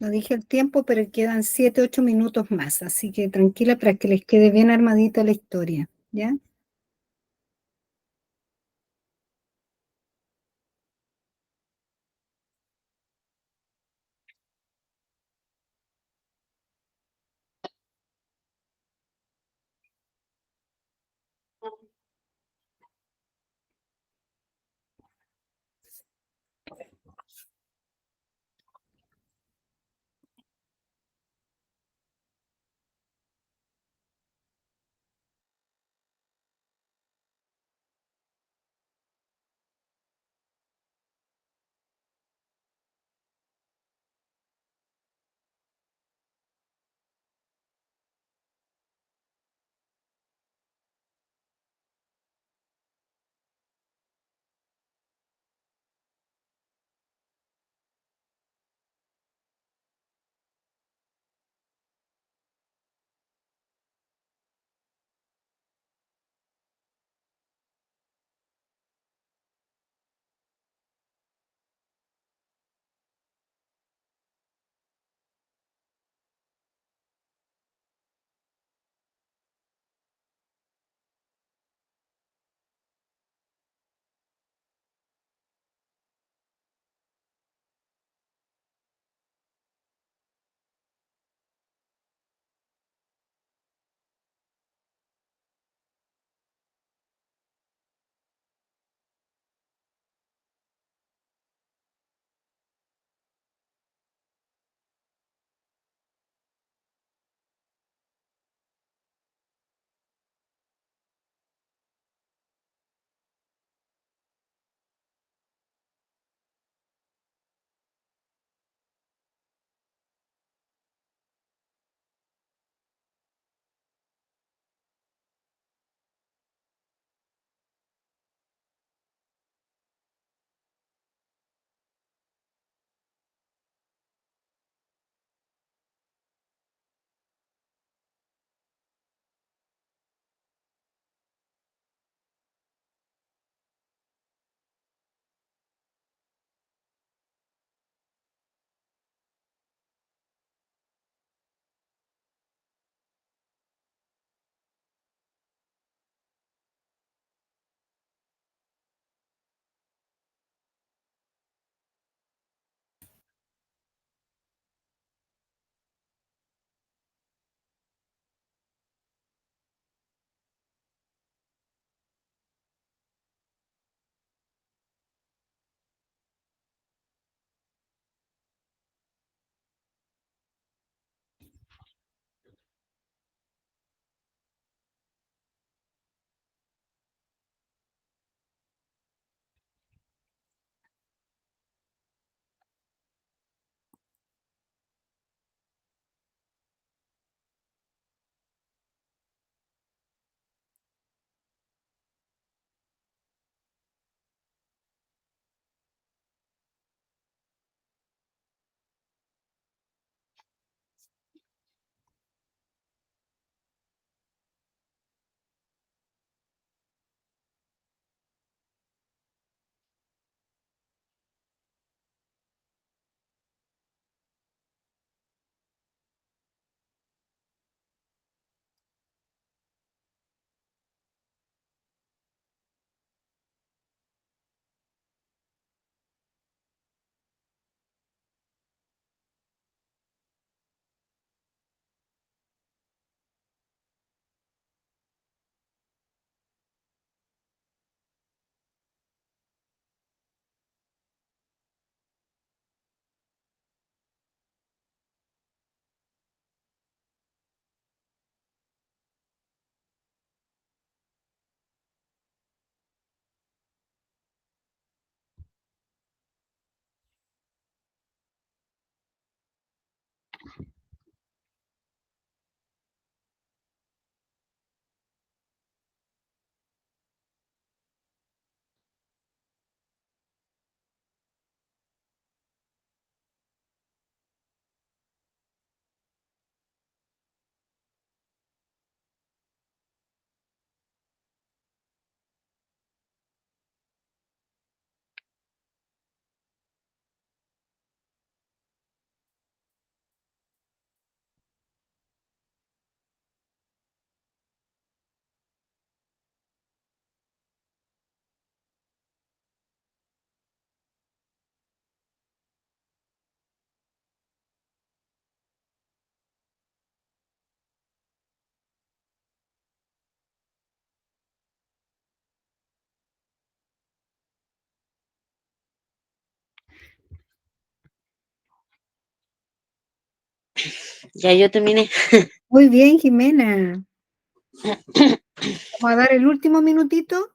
No dije el tiempo, pero quedan 7, 8 minutos más, así que tranquila para que les quede bien armadita la historia, ¿ya? Ya yo terminé. Muy bien, Jimena. Vamos a dar el último minutito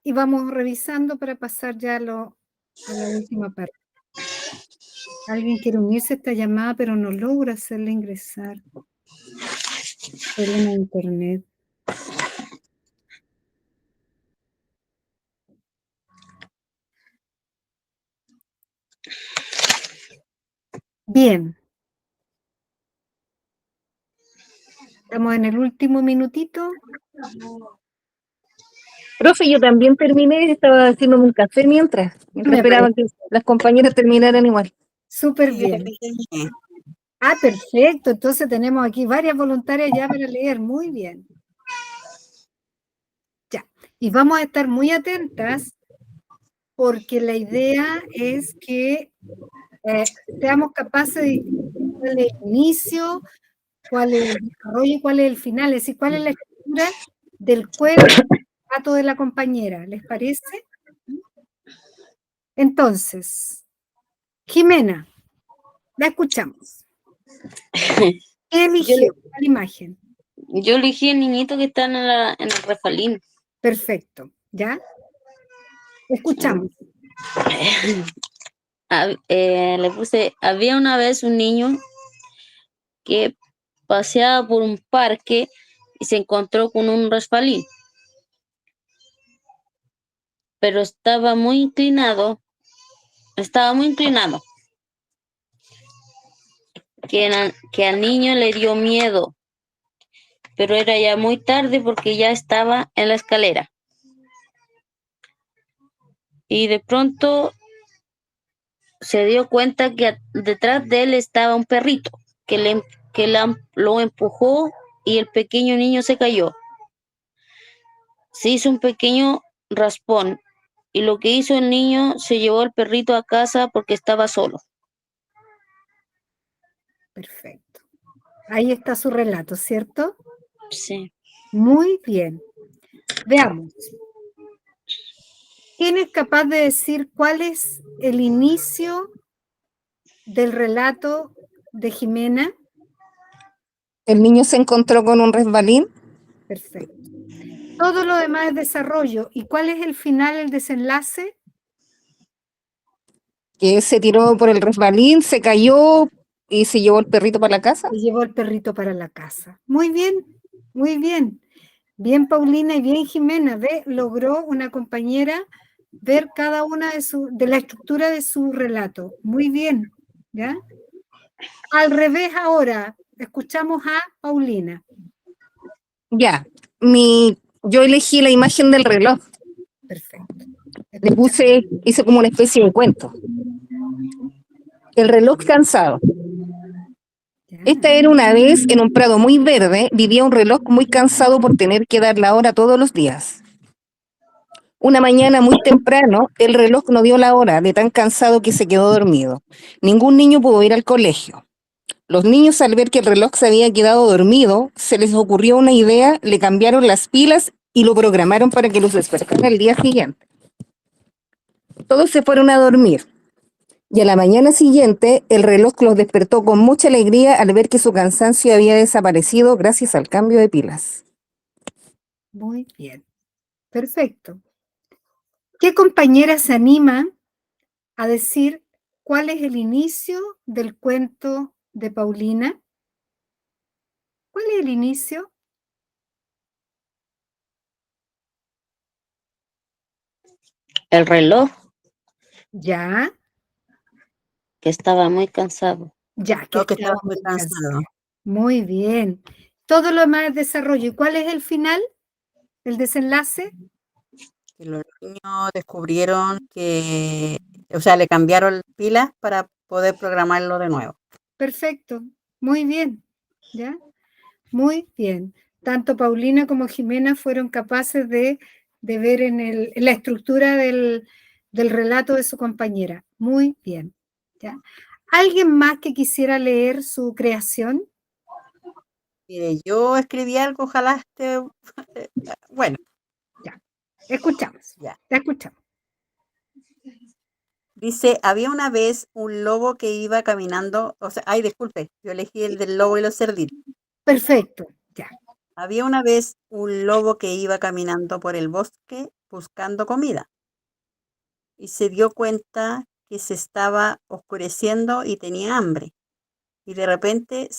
y vamos revisando para pasar ya a la última parte. Alguien quiere unirse a esta llamada, pero no logra hacerle ingresar. Problema de internet. Bien. Estamos en el último minutito. Profe, yo también terminé, estaba haciéndome un café mientras Me esperaba parece que las compañeras terminaran igual. súper Sí, yo bien. también terminé. Ah, perfecto. Entonces tenemos aquí varias voluntarias ya para leer. Muy bien. Ya. Y vamos a estar muy atentas porque la idea es que seamos capaces de distinguir cuál es el inicio, cuál es el desarrollo y cuál es el final. Es decir, cuál es la estructura del cuento de la compañera. ¿Les parece? Entonces, Jimena, la escuchamos. ¿Qué eligió? ¿Cuál imagen? Yo elegí el niñito que está en el refalín. Perfecto. ¿Ya? Escuchamos. Le puse, había una vez un niño que paseaba por un parque y se encontró con un resbalín, pero estaba muy inclinado, que al niño le dio miedo, pero era ya muy tarde porque ya estaba en la escalera. Y de pronto se dio cuenta que detrás de él estaba un perrito lo empujó y el pequeño niño se cayó. Se hizo un pequeño raspón y lo que hizo el niño se llevó al perrito a casa porque estaba solo. Perfecto. Ahí está su relato, ¿cierto? Sí. Muy bien. Veamos. ¿Quién es capaz de decir cuál es el inicio del relato de Jimena? El niño se encontró con un resbalín, Perfecto. Todo lo demás es desarrollo. ¿Y cuál es el final, el desenlace? que se tiró por el resbalín, se cayó y se llevó el perrito para la casa. Se llevó el perrito para la casa. Muy bien, muy bien. Bien, Paulina y bien, Jimena. Ve, logró una compañera ver cada una de la estructura de su relato. Muy bien, ¿ya? Al revés ahora, escuchamos a Paulina. Ya, yo elegí la imagen del reloj, Perfecto. hice como una especie de cuento. El reloj cansado. Ya. Esta era una vez en un prado muy verde, vivía un reloj muy cansado por tener que dar la hora todos los días. Una mañana muy temprano, el reloj no dio la hora, de tan cansado que se quedó dormido. Ningún niño pudo ir al colegio. Los niños, al ver que el reloj se había quedado dormido, se les ocurrió una idea, le cambiaron las pilas y lo programaron para que los despertara el día siguiente. Todos se fueron a dormir. Y a la mañana siguiente, el reloj los despertó con mucha alegría al ver que su cansancio había desaparecido gracias al cambio de pilas. Muy bien. Perfecto. ¿Qué compañera se anima a decir cuál es el inicio del cuento de Paulina? ¿Cuál es el inicio? El reloj, Ya, que estaba muy cansado. ya, que Creo que estaba estaba muy muy cansado. cansada. Muy bien. Todo lo demás es desarrollo. ¿Y cuál es el final? ¿El desenlace? Que los niños descubrieron que, o sea, le cambiaron pilas para poder programarlo de nuevo. Perfecto. Muy bien. ¿Ya? Muy bien. Tanto Paulina como Jimena fueron capaces de ver en la estructura del relato de su compañera. Muy bien. ¿Ya? ¿Alguien más que quisiera leer su creación? Mire, yo escribí algo, ojalá esté, bueno, Ya. Escuchamos. ya. La escuchamos. Dice, había una vez un lobo que iba caminando, o sea, ay, disculpe, yo elegí el del lobo y los cerditos. Perfecto, ya. Había una vez un lobo que iba caminando por el bosque buscando comida y se dio cuenta que se estaba oscureciendo y tenía hambre. Y de repente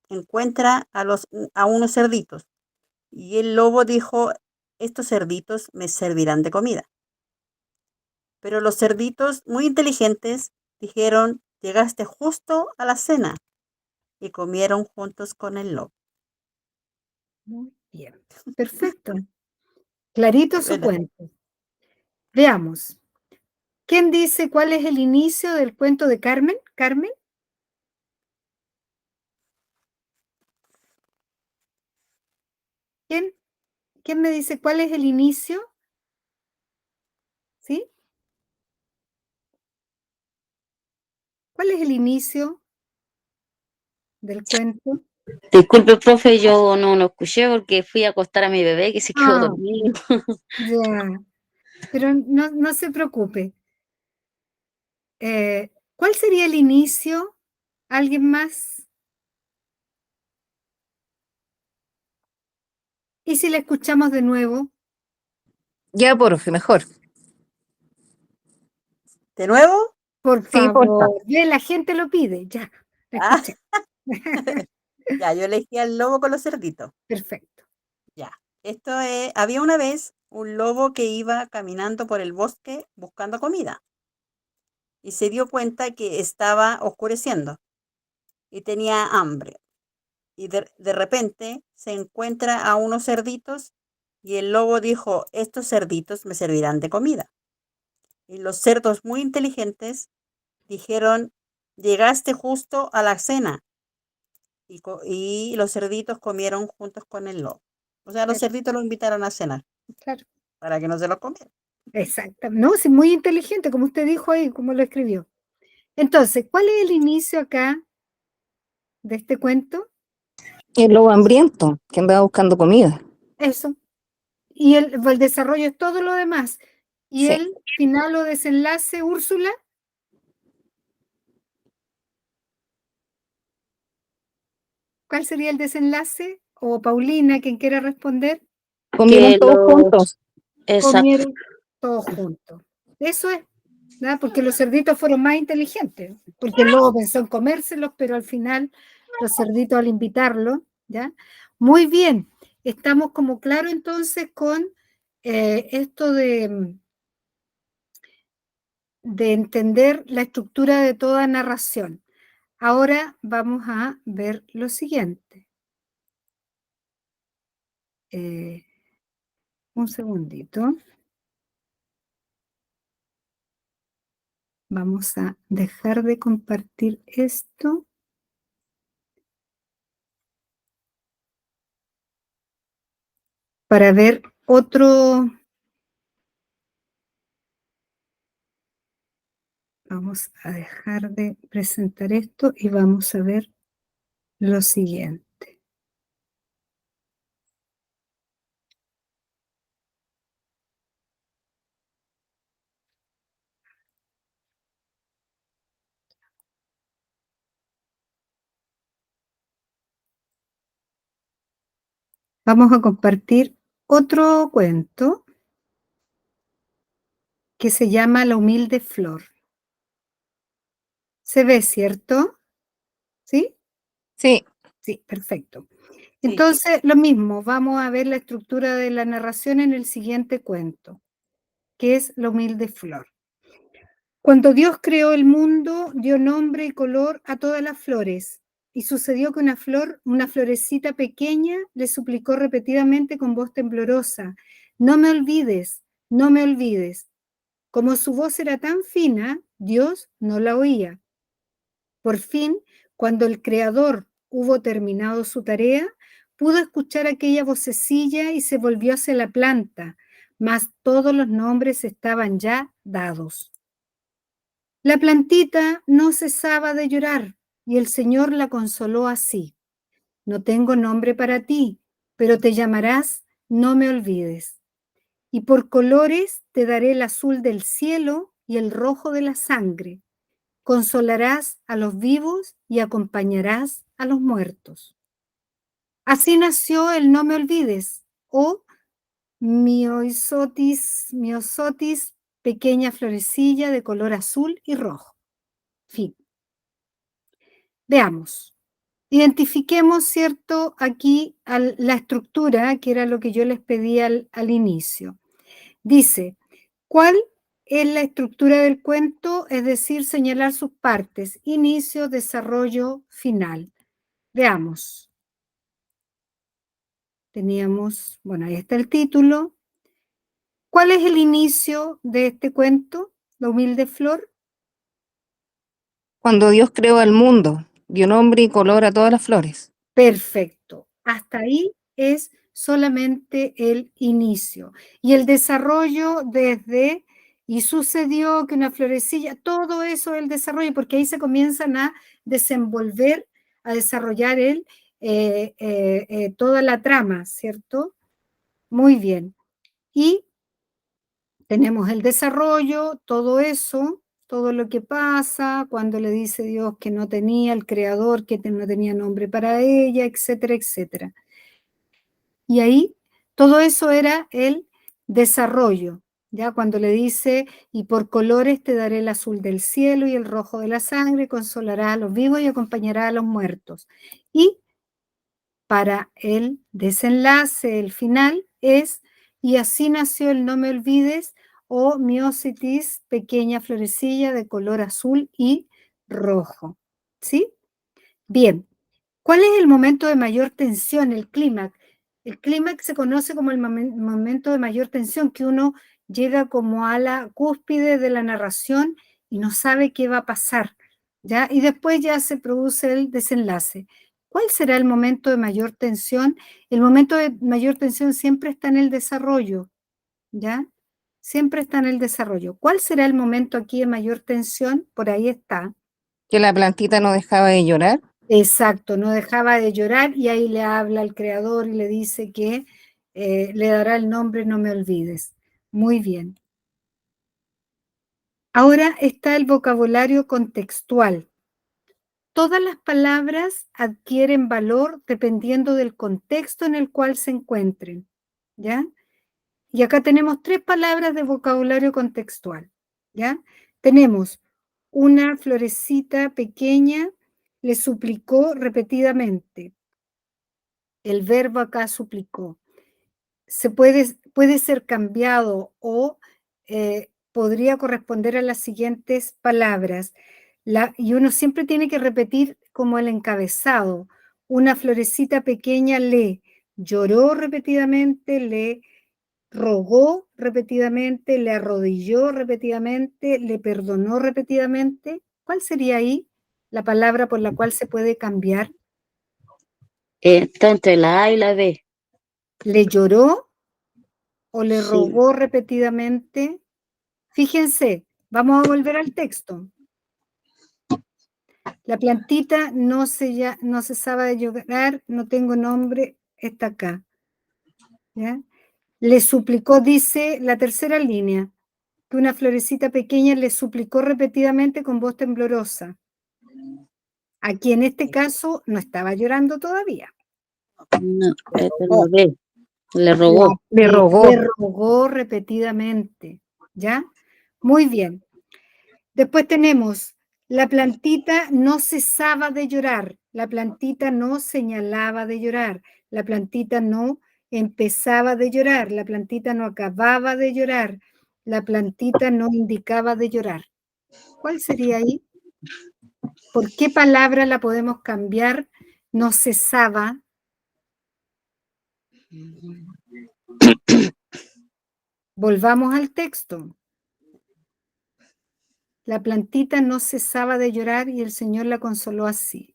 encuentra a unos cerditos. Y el lobo dijo, estos cerditos me servirán de comida. Pero los cerditos, muy inteligentes, dijeron, llegaste justo a la cena. Y comieron juntos con el lobo. Muy bien. Perfecto. Clarito su ¿Verdad? cuento. Veamos. ¿Quién dice cuál es el inicio del cuento de Carmen? ¿Carmen? ¿Quién? ¿Quién me dice cuál es el inicio? ¿Sí? ¿Cuál es el inicio del cuento? Disculpe, profe, yo no lo escuché porque fui a acostar a mi bebé que se quedó Ah, dormido. ya. Pero no se preocupe. ¿Cuál sería el inicio? ¿Alguien más? ¿Y si la escuchamos de nuevo? Ya, profe, mejor. ¿De nuevo? Por Sí, porfa. favor. Ve, la gente lo pide. Ya, la Ah, escuché. ya, yo elegí al lobo con los cerditos. Perfecto. Ya. Esto es, había una vez un lobo que iba caminando por el bosque buscando comida y se dio cuenta que estaba oscureciendo y tenía hambre. Y de repente se encuentra a unos cerditos y el lobo dijo, estos cerditos me servirán de comida. Y los cerdos muy inteligentes dijeron, llegaste justo a la cena. Y los cerditos comieron juntos con el lobo. O sea, los Claro, cerditos lo invitaron a cenar claro. para que no se los comieran. Exacto. No, sí, muy inteligente, como usted dijo ahí, como lo escribió. Entonces, ¿cuál es el inicio acá de este cuento? El lobo hambriento, que andaba buscando comida. Eso. Y el desarrollo es todo lo demás. Y Sí. el final o desenlace, Úrsula, ¿cuál sería el desenlace? O Paulina, quien quiera responder, Comieron Que todos los... juntos. Exacto. comieron todos juntos. Eso es, ¿verdad? Porque los cerditos fueron más inteligentes, porque el lobo pensó en comérselos, pero al final los cerditos al invitarlo, ¿ya? Muy bien, estamos como claro entonces con esto de entender la estructura de toda narración. Ahora vamos a ver lo siguiente. Un segundito. Vamos a dejar de compartir esto para ver otro. Vamos a dejar de presentar esto y vamos a ver lo siguiente. Vamos a compartir otro cuento que se llama La humilde flor. ¿Se ve, cierto? ¿Sí? Sí. Sí, perfecto. Sí. Entonces, lo mismo, vamos a ver la estructura de la narración en el siguiente cuento, que es La humilde flor. Cuando Dios creó el mundo, dio nombre y color a todas las flores, y sucedió que una flor, una florecita pequeña, le suplicó repetidamente con voz temblorosa, no me olvides, no me olvides. Como su voz era tan fina, Dios no la oía. Por fin, cuando el Creador hubo terminado su tarea, pudo escuchar aquella vocecilla y se volvió hacia la planta, mas todos los nombres estaban ya dados. La plantita no cesaba de llorar y el Señor la consoló así. No tengo nombre para ti, pero te llamarás No me olvides. Y por colores te daré el azul del cielo y el rojo de la sangre. Consolarás a los vivos y acompañarás a los muertos. Así nació el No me olvides, o miosotis, pequeña florecilla de color azul y rojo. Fin. Veamos. Identifiquemos, ¿cierto?, aquí la estructura, que era lo que yo les pedí al inicio. Dice, ¿cuál es la estructura del cuento? Es decir, señalar sus partes, inicio, desarrollo, final. Veamos. Teníamos, bueno, ahí está el título. ¿Cuál es el inicio de este cuento, La humilde flor? Cuando Dios creó al mundo, dio nombre y color a todas las flores. Perfecto. Hasta ahí es solamente el inicio. Y el desarrollo desde, y sucedió que una florecilla, todo eso es el desarrollo, porque ahí se comienzan a desenvolver, a desarrollar toda la trama, ¿cierto? Muy bien. Y tenemos el desarrollo, todo eso, todo lo que pasa, cuando le dice Dios que no tenía, el creador que no tenía nombre para ella, etcétera, etcétera. Y ahí, todo eso era el desarrollo, ya cuando le dice, y por colores te daré el azul del cielo y el rojo de la sangre, consolará a los vivos y acompañará a los muertos. Y para el desenlace, el final, es, y así nació el No me olvides, o miositis, pequeña florecilla de color azul y rojo. ¿Sí? Bien. ¿Cuál es el momento de mayor tensión, el clímax? El clímax se conoce como el momento de mayor tensión, que uno llega como a la cúspide de la narración y no sabe qué va a pasar, ¿ya? Y después ya se produce el desenlace. ¿Cuál será el momento de mayor tensión? El momento de mayor tensión siempre está en el desarrollo, ¿ya? Siempre está en el desarrollo. ¿Cuál será el momento aquí de mayor tensión? Por ahí está. Que la plantita no dejaba de llorar. Exacto, no dejaba de llorar y ahí le habla al creador y le dice que le dará el nombre No me olvides. Muy bien. Ahora está el vocabulario contextual. Todas las palabras adquieren valor dependiendo del contexto en el cual se encuentren, ¿ya? Y acá tenemos 3 palabras de vocabulario contextual, ¿ya? Tenemos una florecita pequeña, le suplicó repetidamente. El verbo acá suplicó. Puede ser cambiado o podría corresponder a las siguientes palabras. Y uno siempre tiene que repetir como el encabezado. Una florecita pequeña le lloró repetidamente, le rogó repetidamente, le arrodilló repetidamente, le perdonó repetidamente. ¿Cuál sería ahí la palabra por la cual se puede cambiar? Está entre la A y la B. ¿Le lloró o le Sí. rogó repetidamente? Fíjense, vamos a volver al texto. La plantita no cesaba de llorar, no tengo nombre, está acá. ¿Ya? Le suplicó, dice la tercera línea, que una florecita pequeña le suplicó repetidamente con voz temblorosa. Aquí en este caso no estaba llorando todavía. No, esta es la B. Le rogó. Le rogó. Le rogó repetidamente. ¿Ya? Muy bien. Después tenemos, la plantita no cesaba de llorar, la plantita no señalaba de llorar, la plantita no empezaba de llorar, la plantita no acababa de llorar, la plantita no indicaba de llorar. ¿Cuál sería ahí? ¿Por qué palabra la podemos cambiar? No cesaba. Volvamos al texto. La plantita no cesaba de llorar y el Señor la consoló así.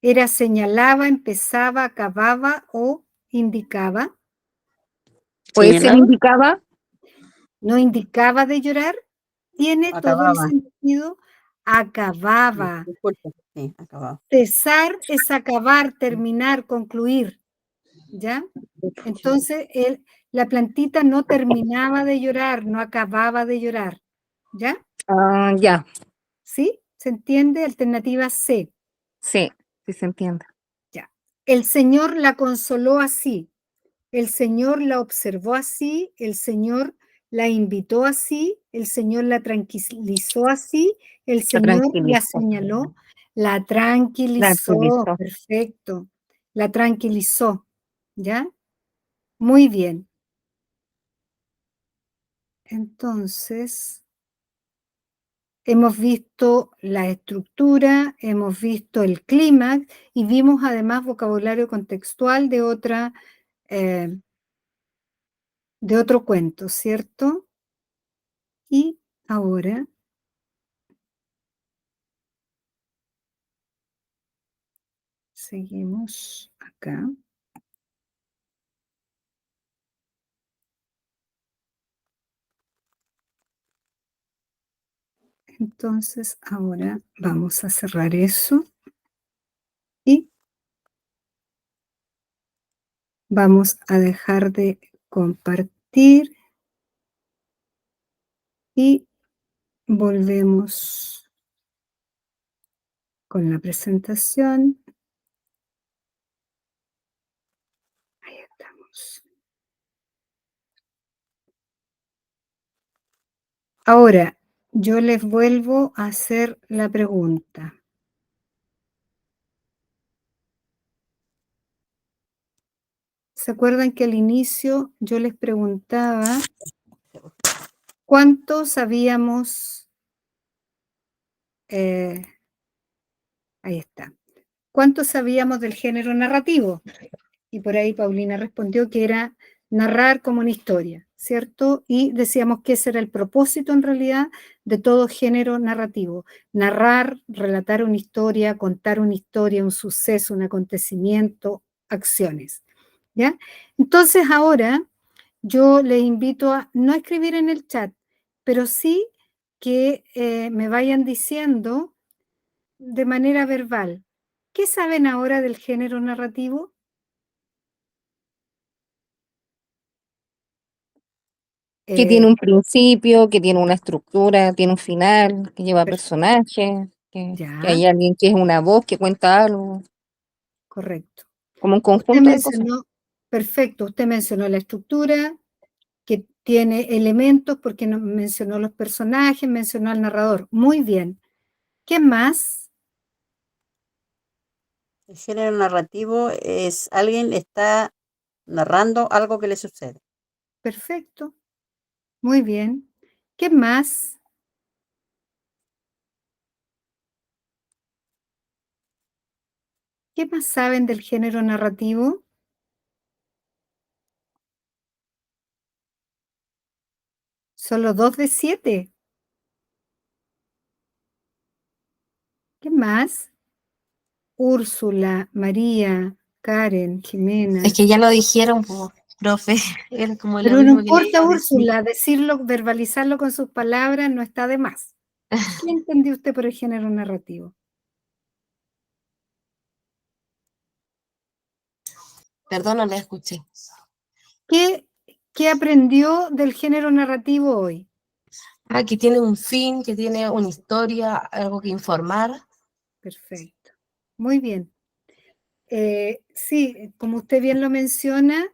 Era señalaba, empezaba, acababa o indicaba. Puede ser ¿Señalaba? indicaba. No indicaba de llorar. Tiene todo el Acababa. sentido. Acababa. Disculpe, sí, acababa. Cesar es acabar, terminar, concluir. ¿Ya? Entonces, la plantita no terminaba de llorar, no acababa de llorar. ¿Ya? Ah, ya, ¿Sí? ¿Se entiende? Alternativa C. sí, sí se entiende. Ya. El Señor la consoló así. El Señor la observó así. El Señor la invitó así. El Señor la tranquilizó así. El La Señor la tranquilizó, señaló. La tranquilizó. tranquilizó. Perfecto. La tranquilizó. ¿Ya? Muy bien. Entonces, hemos visto la estructura, hemos visto el clímax y vimos además vocabulario contextual eh, de otro cuento, ¿cierto? Y ahora seguimos acá. Entonces ahora vamos a cerrar eso y vamos a dejar de compartir y volvemos con la presentación. Ahí estamos. Ahora, yo les vuelvo a hacer la pregunta. ¿Se acuerdan que al inicio yo les preguntaba cuánto sabíamos? Ahí está. ¿Cuánto sabíamos del género narrativo? Y por ahí Paulina respondió que era narrar como una historia, ¿cierto? Y decíamos que ese era el propósito en realidad de todo género narrativo. Narrar, relatar una historia, contar una historia, un suceso, un acontecimiento, acciones. ¿Ya? Entonces ahora yo les invito a no escribir en el chat, pero sí que me vayan diciendo de manera verbal, ¿qué saben ahora del género narrativo? Que tiene Eh, un principio, que tiene una estructura, tiene un final, que lleva Perfecto. personajes, que Ya, hay alguien que es una voz que cuenta algo, correcto. como un Usted conjunto de cosas. mencionó, perfecto, usted mencionó la estructura, que tiene elementos, porque mencionó los personajes, mencionó al narrador. Muy bien. ¿Qué más? El género narrativo es alguien está narrando algo que le sucede. Perfecto. Muy bien. ¿Qué más? ¿Qué más saben del género narrativo? Solo 2 de 7. ¿Qué más? Úrsula, María, Karen, Es Jimena. que ya lo dijeron, po, profe, era como lo Pero no mismo que le iba importa, a decir. Úrsula, decirlo, verbalizarlo con sus palabras no está de más. ¿Qué entendió usted por el género narrativo? Perdón, no la escuché. ¿Qué, qué aprendió del género narrativo hoy? Ah, que tiene un fin, que tiene una historia, algo que informar. Perfecto. Muy bien. Sí, como usted bien lo menciona,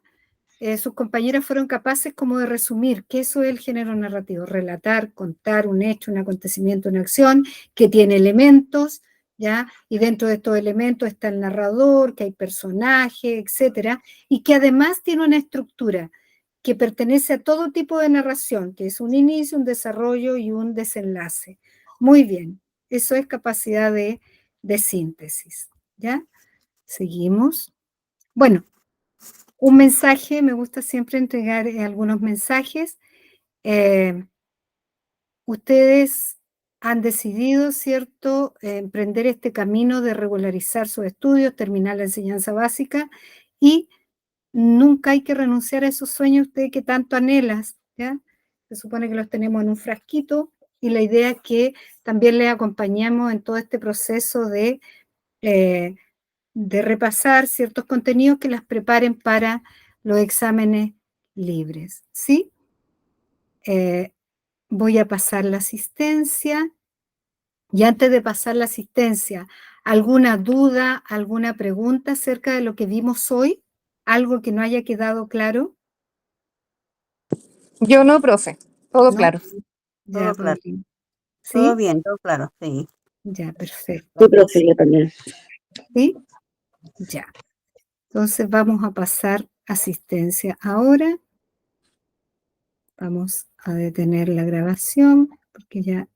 sus compañeras fueron capaces como de resumir que eso es el género narrativo, relatar, contar un hecho, un acontecimiento, una acción que tiene elementos, ¿ya? Y dentro de estos elementos está el narrador, que hay personajes, etcétera, y que además tiene una estructura que pertenece a todo tipo de narración, que es un inicio, un desarrollo y un desenlace. Muy bien, eso es capacidad de síntesis, ¿ya? Seguimos. Bueno, un mensaje, me gusta siempre entregar algunos mensajes. Eh, Ustedes han decidido, ¿cierto?, emprender este camino de regularizar sus estudios, terminar la enseñanza básica y nunca hay que renunciar a esos sueños usted que tanto anhelas, ¿ya? Se supone que los tenemos en un frasquito y la idea es que también les acompañamos en todo este proceso eh, de repasar ciertos contenidos que las preparen para los exámenes libres, ¿sí? Voy a pasar la asistencia. Y antes de pasar la asistencia, ¿alguna duda, alguna pregunta acerca de lo que vimos hoy? ¿Algo que no haya quedado claro? Yo no, profe. Todo ¿No? claro. Ya, Todo claro. Paulina. Todo ¿Sí? bien, todo claro. Sí. Ya, perfecto. Sí, profe, yo también. ¿Sí? Ya. Entonces vamos a pasar asistencia ahora. Vamos a detener la grabación porque ya